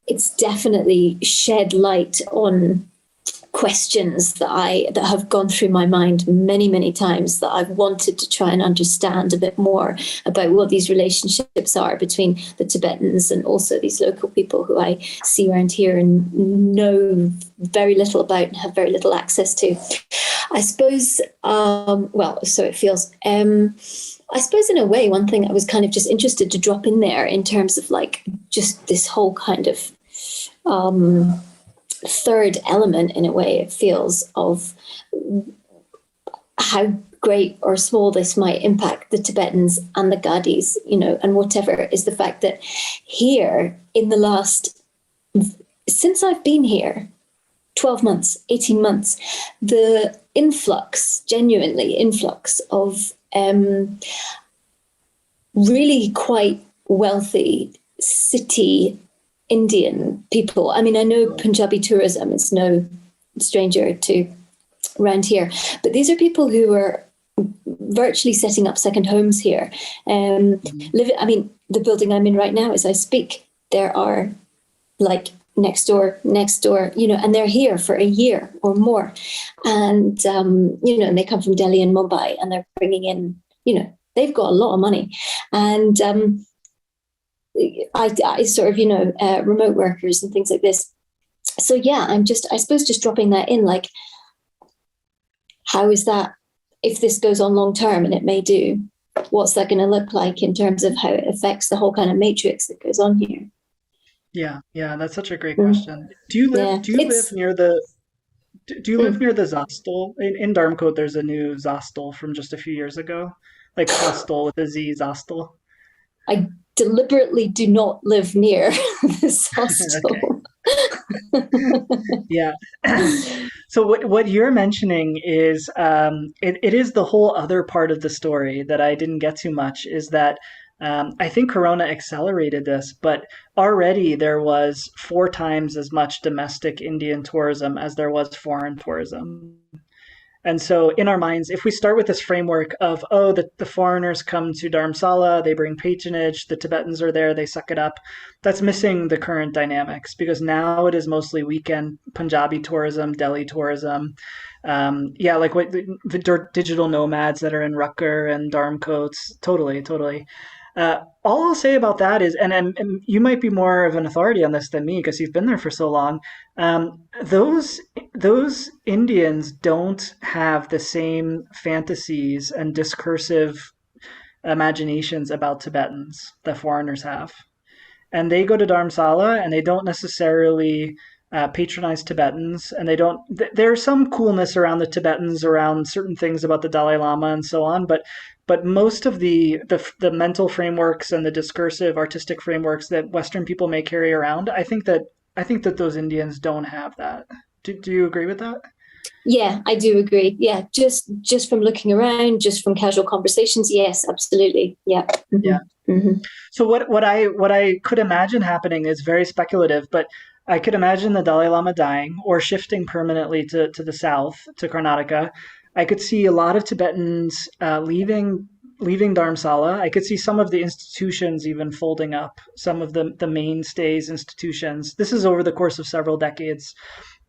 it's definitely shed light on questions that have gone through my mind many, many times, that I've wanted to try and understand a bit more about what these relationships are between the Tibetans and also these local people who I see around here and know very little about and have very little access to. I suppose, so it feels. I suppose in a way, one thing I was kind of just interested to drop in there in terms of like just this whole kind of third element, in a way, it feels, of how great or small this might impact the Tibetans and the Gaddis, and whatever, is the fact that here in the last, since I've been here, 12 months, 18 months, the genuinely influx of really quite wealthy city Indian people. I mean, I know Punjabi tourism is no stranger to around here, but these are people who are virtually setting up second homes here. The building I'm in right now, as I speak, there are like next door, and they're here for a year or more. And, and they come from Delhi and Mumbai, and they're bringing in, they've got a lot of money. And, I sort of, remote workers and things like this. So yeah, I suppose just dropping that in, like, how is that, if this goes on long term, and it may do, what's that going to look like in terms of how it affects the whole kind of matrix that goes on here? Yeah, that's such a great question. Do you live near the Zastel? In Dharmkot, there's a new Zastel from just a few years ago, like hostel with a Z, Zastel. I deliberately do not live near this hostel. Yeah. So what you're mentioning is it is the whole other part of the story that I didn't get too much, is that I think Corona accelerated this, but already there was 4 times as much domestic Indian tourism as there was foreign tourism. And so in our minds, if we start with this framework of, the foreigners come to Dharamsala, they bring patronage, the Tibetans are there, they suck it up, that's missing the current dynamics, because now it is mostly weekend Punjabi tourism, Delhi tourism. Like what the digital nomads that are in Rucker and Dharmkots, totally. All I'll say about that is, and you might be more of an authority on this than me because you've been there for so long, those Indians don't have the same fantasies and discursive imaginations about Tibetans that foreigners have. And they go to Dharamsala and they don't necessarily patronize Tibetans, and there's some coolness around the Tibetans, around certain things about the Dalai Lama and so on, but most of the mental frameworks and the discursive artistic frameworks that Western people may carry around, I think that those Indians don't have that. Do you agree with that? Yeah, I do agree. Yeah, just from looking around, just from casual conversations, yes, absolutely. Yeah. Mm-hmm. Yeah. Mm-hmm. So what I could imagine happening is very speculative, but I could imagine the Dalai Lama dying or shifting permanently to the south, to Karnataka. I could see a lot of Tibetans leaving Dharamsala. I could see some of the institutions even folding up, some of the mainstays institutions. This is over the course of several decades.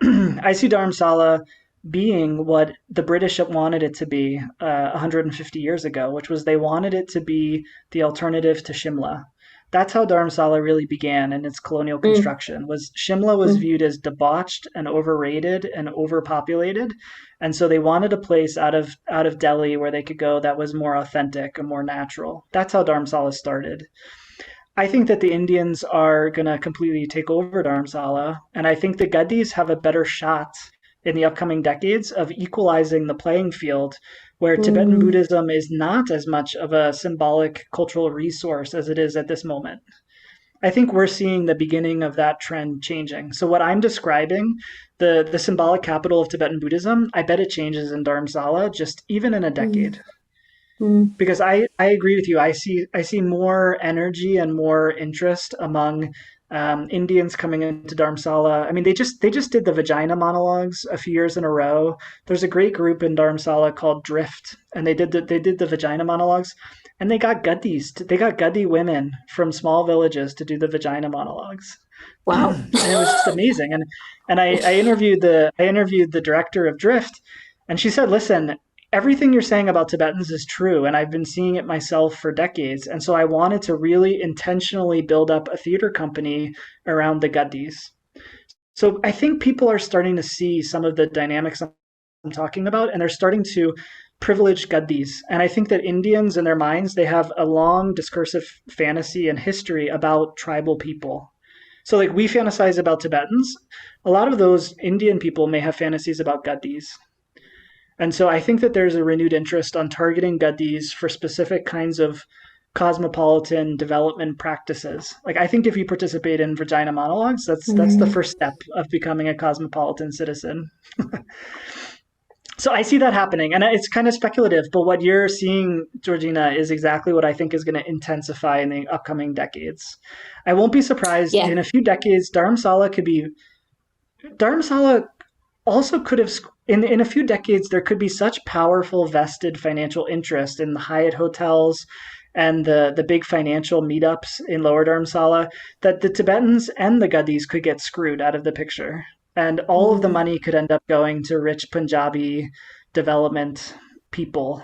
I see Dharamsala being what the British wanted it to be 150 years ago, which was they wanted it to be the alternative to Shimla. That's how Dharamsala really began in its colonial construction. Shimla was viewed as debauched and overrated and overpopulated, and so they wanted a place out of Delhi where they could go that was more authentic and more natural. That's how Dharamsala started. I think that the Indians are going to completely take over Dharamsala, and I think the Gaddis have a better shot in the upcoming decades of equalizing the playing field where Tibetan Buddhism is not as much of a symbolic cultural resource as it is at this moment. I think we're seeing the beginning of that trend changing. So what I'm describing, the symbolic capital of Tibetan Buddhism, I bet it changes in Dharamsala just even in a decade. Because I agree with you. I see more energy and more interest among Indians coming into Dharamsala. I mean, they just did the vagina monologues a few years in a row. There's a great group in Dharamsala called Drift, and they did the vagina monologues, and they got Gaddis. They got Gaddi women from small villages to do the vagina monologues. Wow. And it was just amazing. And I interviewed the director of Drift, and she said, "Listen, everything you're saying about Tibetans is true, and I've been seeing it myself for decades. And so I wanted to really intentionally build up a theater company around the Gaddis." So I think people are starting to see some of the dynamics I'm talking about, and they're starting to privilege Gaddis. And I think that Indians in their minds, they have a long discursive fantasy and history about tribal people. So like we fantasize about Tibetans, a lot of those Indian people may have fantasies about Gaddis. And so I think that there's a renewed interest on targeting Gaddis for specific kinds of cosmopolitan development practices. Like I think if you participate in vagina monologues, that's the first step of becoming a cosmopolitan citizen. So I see that happening, and it's kind of speculative, but what you're seeing, Georgina, is exactly what I think is going to intensify in the upcoming decades. I won't be surprised in a few decades, Dharamsala also could have, in a few decades, there could be such powerful vested financial interest in the Hyatt hotels and the big financial meetups in Lower Dharamsala that the Tibetans and the Gaddis could get screwed out of the picture. And all of the money could end up going to rich Punjabi development people.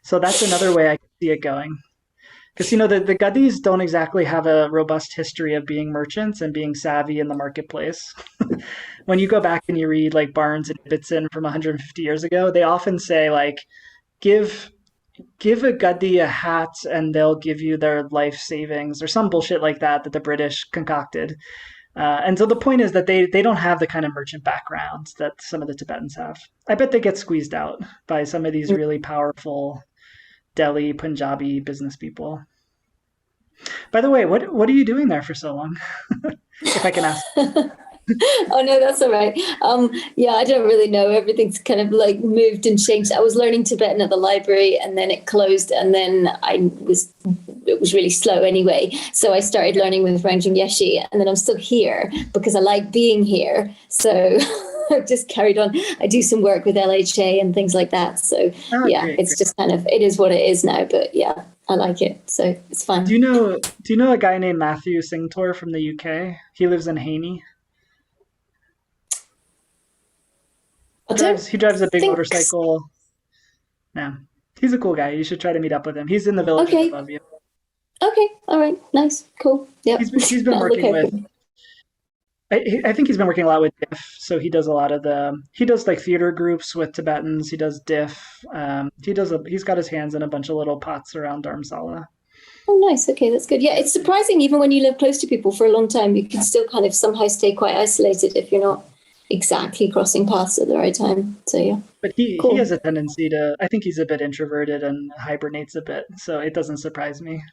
So that's another way I can see it going. Because, the Gaddis don't exactly have a robust history of being merchants and being savvy in the marketplace. When you go back and you read like Barnes and Ibbotson from 150 years ago, they often say like, give a Gaddi a hat and they'll give you their life savings or some bullshit like that the British concocted. And so the point is that they don't have the kind of merchant background that some of the Tibetans have. I bet they get squeezed out by some of these really powerful Delhi, Punjabi business people. By the way, what are you doing there for so long? If I can ask. Oh no, that's all right. I don't really know. Everything's kind of like moved and changed. I was learning Tibetan at the library, and then it closed, and then it was really slow anyway. So I started learning with Rangjung Yeshi, and then I'm still here because I like being here. So I've just carried on. I do some work with LHA and things like that. So great. Just kind of, it is what it is now, but yeah, I like it. So it's fine. Do you know a guy named Matthew Singtor from the UK? He lives in Haney. He drives a big motorcycle. Yeah, he's a cool guy. You should try to meet up with him. He's in the village above you. Okay, all right, nice, cool. Yeah, he's been working with. I think he's been working a lot with DIF. So he does a lot of he does like theater groups with Tibetans. He does DIF. He's got his hands in a bunch of little pots around Dharamsala. Oh, nice. Okay, that's good. Yeah, it's surprising even when you live close to people for a long time, you can still kind of somehow stay quite isolated if you're not exactly crossing paths at the right time. So yeah. But he has a tendency to, I think he's a bit introverted and hibernates a bit. So it doesn't surprise me.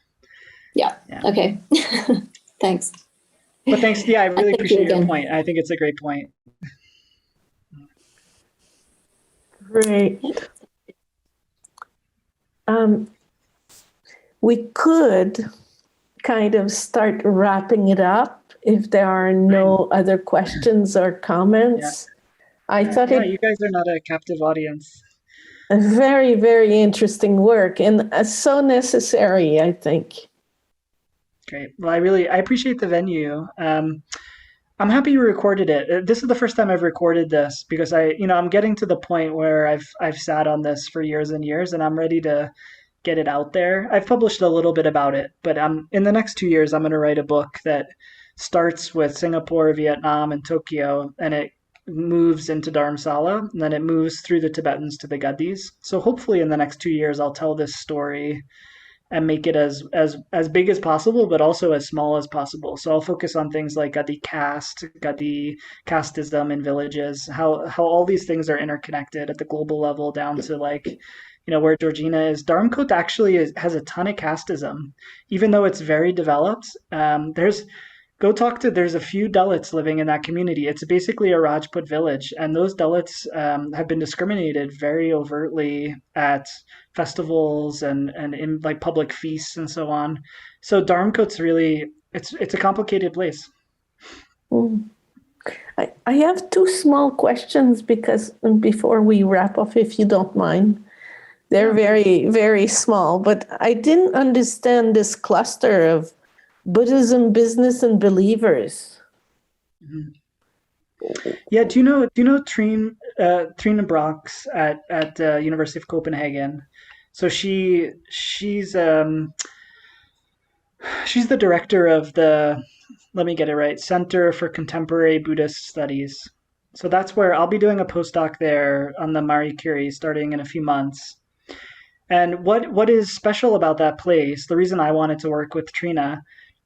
Yeah. Okay. Thanks. But thanks. Yeah, I really appreciate your point. I think it's a great point. Great. We could kind of start wrapping it up if there are no other questions or comments. Yeah. I thought you guys are not a captive audience. A very, very interesting work and so necessary, I think. Great. Well, I appreciate the venue. I'm happy you recorded it. This is the first time I've recorded this because I'm getting to the point where I've sat on this for years and years, and I'm ready to get it out there. I've published a little bit about it, but in the next 2 years, I'm going to write a book that starts with Singapore, Vietnam, and Tokyo, and it moves into Dharamsala, and then it moves through the Tibetans to the Gaddis. So hopefully in the next 2 years, I'll tell this story and make it as big as possible, but also as small as possible. So I'll focus on things like Gaddi caste, Gaddi casteism in villages, how all these things are interconnected at the global level down to like where Georgina is, Dharmkot actually has a ton of casteism, even though it's very developed. There's a few Dalits living in that community. It's basically a Rajput village, and those Dalits have been discriminated very overtly at festivals and in like public feasts and so on. So Dharmkot's really, it's a complicated place. Mm. I have two small questions because before we wrap up, if you don't mind. They're very, very small, but I didn't understand this cluster of Buddhism, business, and believers. Yeah, do you know Trine Brox at University of Copenhagen? So she's the director of the, let me get it right, Center for Contemporary Buddhist Studies. So that's where I'll be doing a postdoc there on the Marie-Curie starting in a few months. And what is special about that place, the reason I wanted to work with Trina,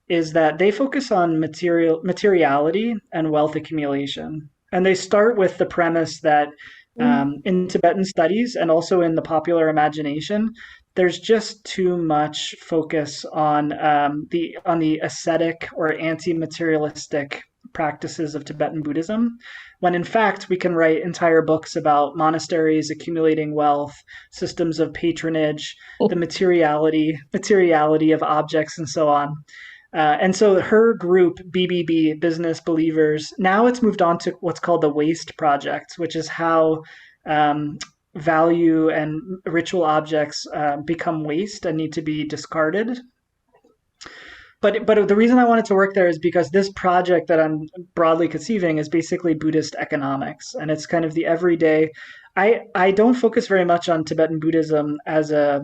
is that they focus on materiality and wealth accumulation. And they start with the premise that in Tibetan studies and also in the popular imagination, there's just too much focus on the ascetic or anti-materialistic practices of Tibetan Buddhism, when in fact we can write entire books about monasteries accumulating wealth, systems of patronage, the materiality of objects, and so on. And so her group, BBB, Business Believers, now it's moved on to what's called the Waste Project, which is how value and ritual objects become waste and need to be discarded. But the reason I wanted to work there is because this project that I'm broadly conceiving is basically Buddhist economics, and it's kind of the everyday. I don't focus very much on Tibetan Buddhism as a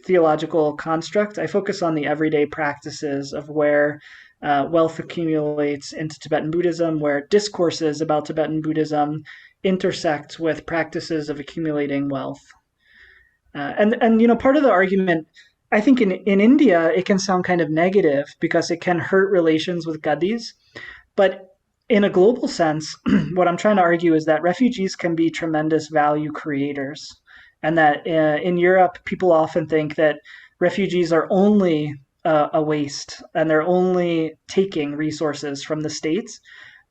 theological construct. I focus on the everyday practices of where wealth accumulates into Tibetan Buddhism, where discourses about Tibetan Buddhism intersect with practices of accumulating wealth. And part of the argument, I think in India, it can sound kind of negative because it can hurt relations with Gaddis. But in a global sense, what I'm trying to argue is that refugees can be tremendous value creators. And that in Europe, people often think that refugees are only a waste and they're only taking resources from the states.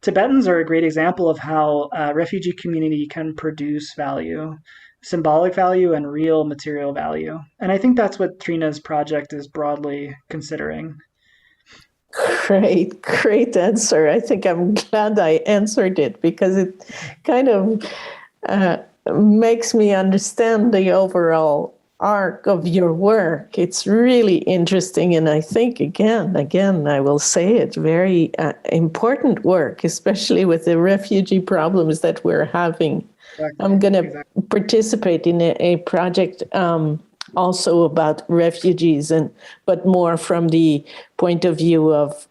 Tibetans are a great example of how a refugee community can produce value, symbolic value and real material value. And I think that's what Trina's project is broadly considering. Great answer. I think I'm glad I answered it because it kind of makes me understand the overall arc of your work. It's really interesting. And I think, again, I will say it, very important work, especially with the refugee problems that we're having. Exactly. I'm going to participate in a project also about refugees, but more from the point of view of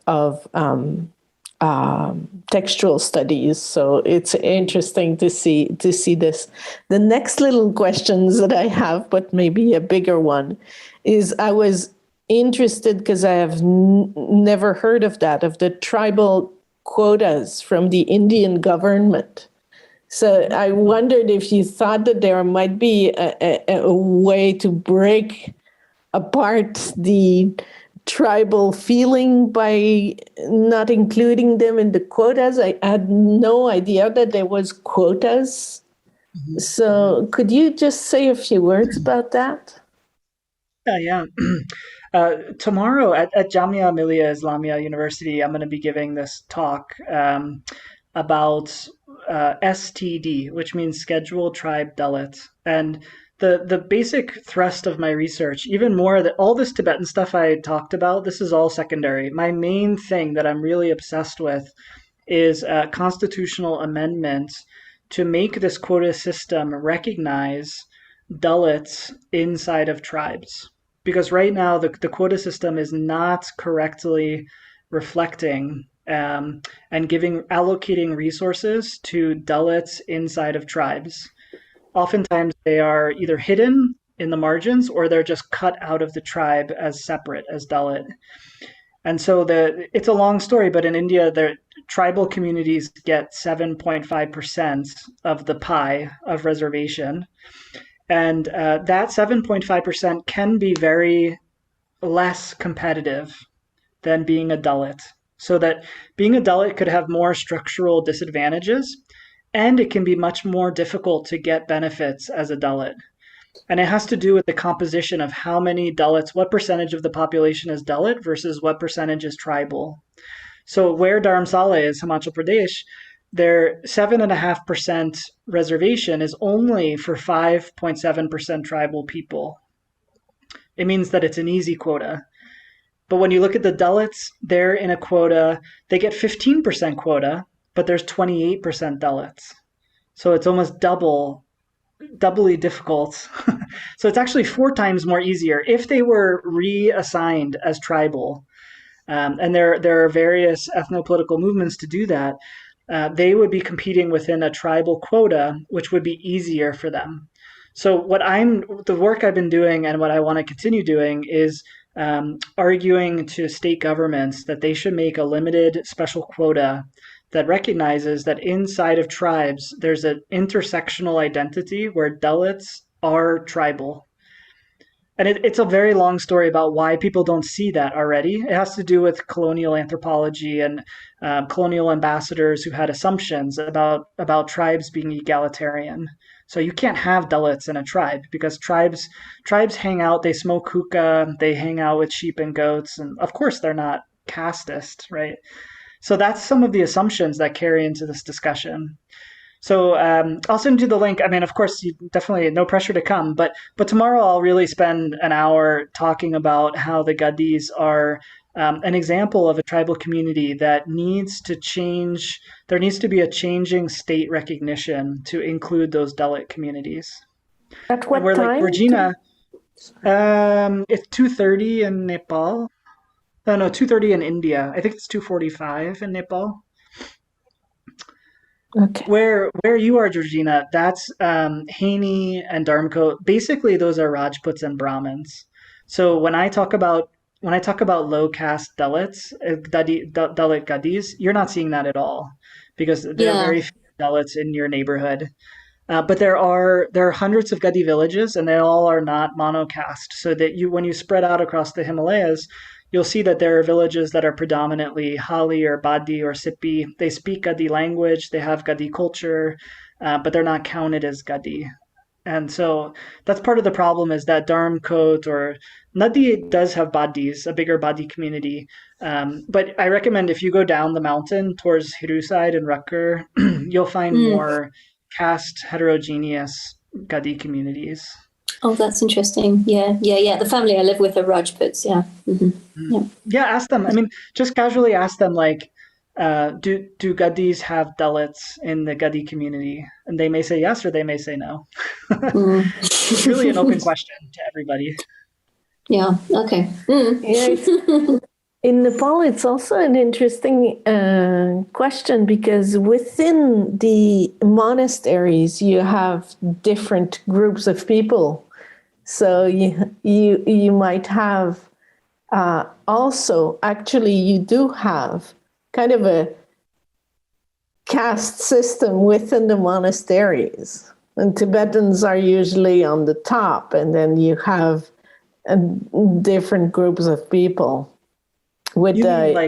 textual studies. So it's interesting to see this. The next little questions that I have, but maybe a bigger one, is I was interested because I have never heard of the tribal quotas from the Indian government. So I wondered if you thought that there might be a way to break apart the tribal feeling by not including them in the quotas. I had no idea that there was quotas. Mm-hmm. So could you just say a few words about that? Yeah. Tomorrow at Jamia Millia Islamia University, I'm going to be giving this talk about STD, which means Scheduled Tribe Dalit. And the basic thrust of my research, even more that all this Tibetan stuff I talked about, this is all secondary. My main thing that I'm really obsessed with is a constitutional amendment to make this quota system recognize Dalits inside of tribes. Because right now the quota system is not correctly reflecting and allocating resources to Dalits inside of tribes. Oftentimes they are either hidden in the margins or they're just cut out of the tribe as separate as Dalit. And so it's a long story, but in India, the tribal communities get 7.5% of the pie of reservation. And that 7.5% can be very less competitive than being a Dalit. So that being a Dalit could have more structural disadvantages, and it can be much more difficult to get benefits as a Dalit. And it has to do with the composition of how many Dalits, what percentage of the population is Dalit versus what percentage is tribal. So where Dharamsala is, Himachal Pradesh, their 7.5% reservation is only for 5.7% tribal people. It means that it's an easy quota. But when you look at the Dalits, they're in a quota, they get 15% quota, but there's 28% Dalits. So it's almost doubly difficult. So it's actually 4 times more easier if they were reassigned as tribal. And there are various ethnopolitical movements to do that. They would be competing within a tribal quota, which would be easier for them. So the work I've been doing and what I want to continue doing is arguing to state governments that they should make a limited special quota that recognizes that inside of tribes, there's an intersectional identity where Dalits are tribal. And it's a very long story about why people don't see that already. It has to do with colonial anthropology and colonial ambassadors who had assumptions about tribes being egalitarian. So you can't have Dalits in a tribe because tribes hang out, they smoke hookah, they hang out with sheep and goats, and of course they're not casteist, right? So that's some of the assumptions that carry into this discussion. So I'll send you the link. I mean, of course, you definitely no pressure to come, but tomorrow I'll really spend an hour talking about how the Gaddis are an example of a tribal community that needs to change. There needs to be a changing state recognition to include those Dalit communities. At what and we're time? Like Regina, it's 2:30 in Nepal. No, 2:30 in India. I think it's 2:45 in Nepal. Okay. Where you are, Georgina, that's Haini and Dharmko. Basically, those are Rajputs and Brahmins. So when I talk about low caste Dalits, Dalit Gaddis, you're not seeing that at all because there are very few Dalits in your neighborhood. But there are hundreds of Gaddi villages, and they all are not monocaste. So that when you spread out across the Himalayas, you'll see that there are villages that are predominantly Hali or Badi or Sipi. They speak Gaddi language, they have Gaddi culture, but they're not counted as Gaddi. And so that's part of the problem is that Dharmkot or Nadi does have Badis, a bigger Badi community. But I recommend if you go down the mountain towards Hiruside and Rucker, you'll find more caste heterogeneous Gaddi communities. Oh, that's interesting. Yeah. The family I live with are Rajputs. Yeah. Mm-hmm. Yeah, ask them. I mean, just casually ask them, like, do Gaddis have Dalits in the Gaddi community? And they may say yes, or they may say no. It's really an open question to everybody. Yeah. Okay. Yeah, in Nepal, it's also an interesting question because within the monasteries, you have different groups of people. So you might have also, actually, you do have kind of a caste system within the monasteries. And Tibetans are usually on the top, and then you have different groups of people. With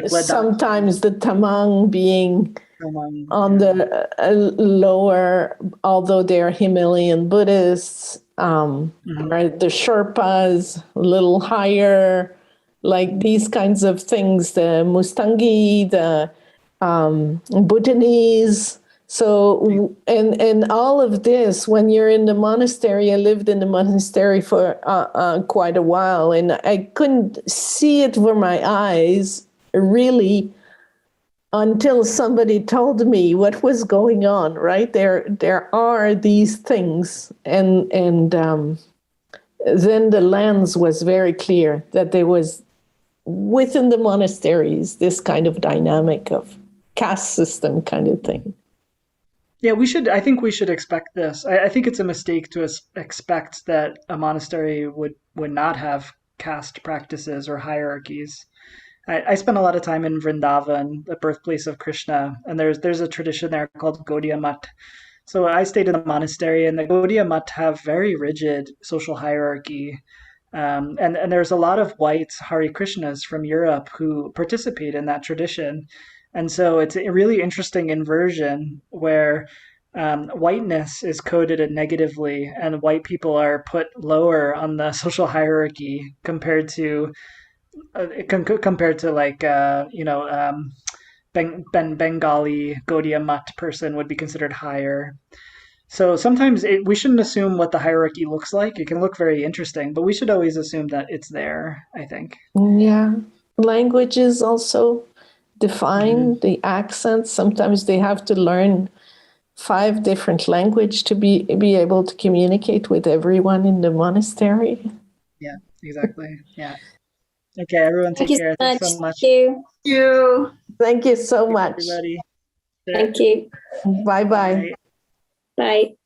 sometimes the Tamang being on the lower, although they're Himalayan Buddhists, or the Sherpas a little higher, like these kinds of things, the Mustangi, the Bhutanese. So, and all of this, when you're in the monastery, I lived in the monastery for quite a while, and I couldn't see it with my eyes, really, until somebody told me what was going on, right? There are these things, and then the lens was very clear that there was, within the monasteries, this kind of dynamic of caste system kind of thing. Yeah, I think we should expect this. I think it's a mistake to expect that a monastery would not have caste practices or hierarchies. I spent a lot of time in Vrindavan, the birthplace of Krishna, and there's a tradition there called Gaudiya Mat. So I stayed in a monastery, and the Gaudiya Math have very rigid social hierarchy. And there's a lot of white Hare Krishnas from Europe who participate in that tradition. And so it's a really interesting inversion where whiteness is coded negatively, and white people are put lower on the social hierarchy compared to like Bengali Gaudiya Math person would be considered higher. So sometimes we shouldn't assume what the hierarchy looks like. It can look very interesting, but we should always assume that it's there, I think. Yeah. Languages also define the accents. Sometimes they have to learn 5 different languages to be able to communicate with everyone in the monastery. Yeah, exactly. Yeah. Okay, everyone take care. Thanks so much. Thank you. Thank you so much. Everybody. Thank you. Bye-bye. Bye. Bye.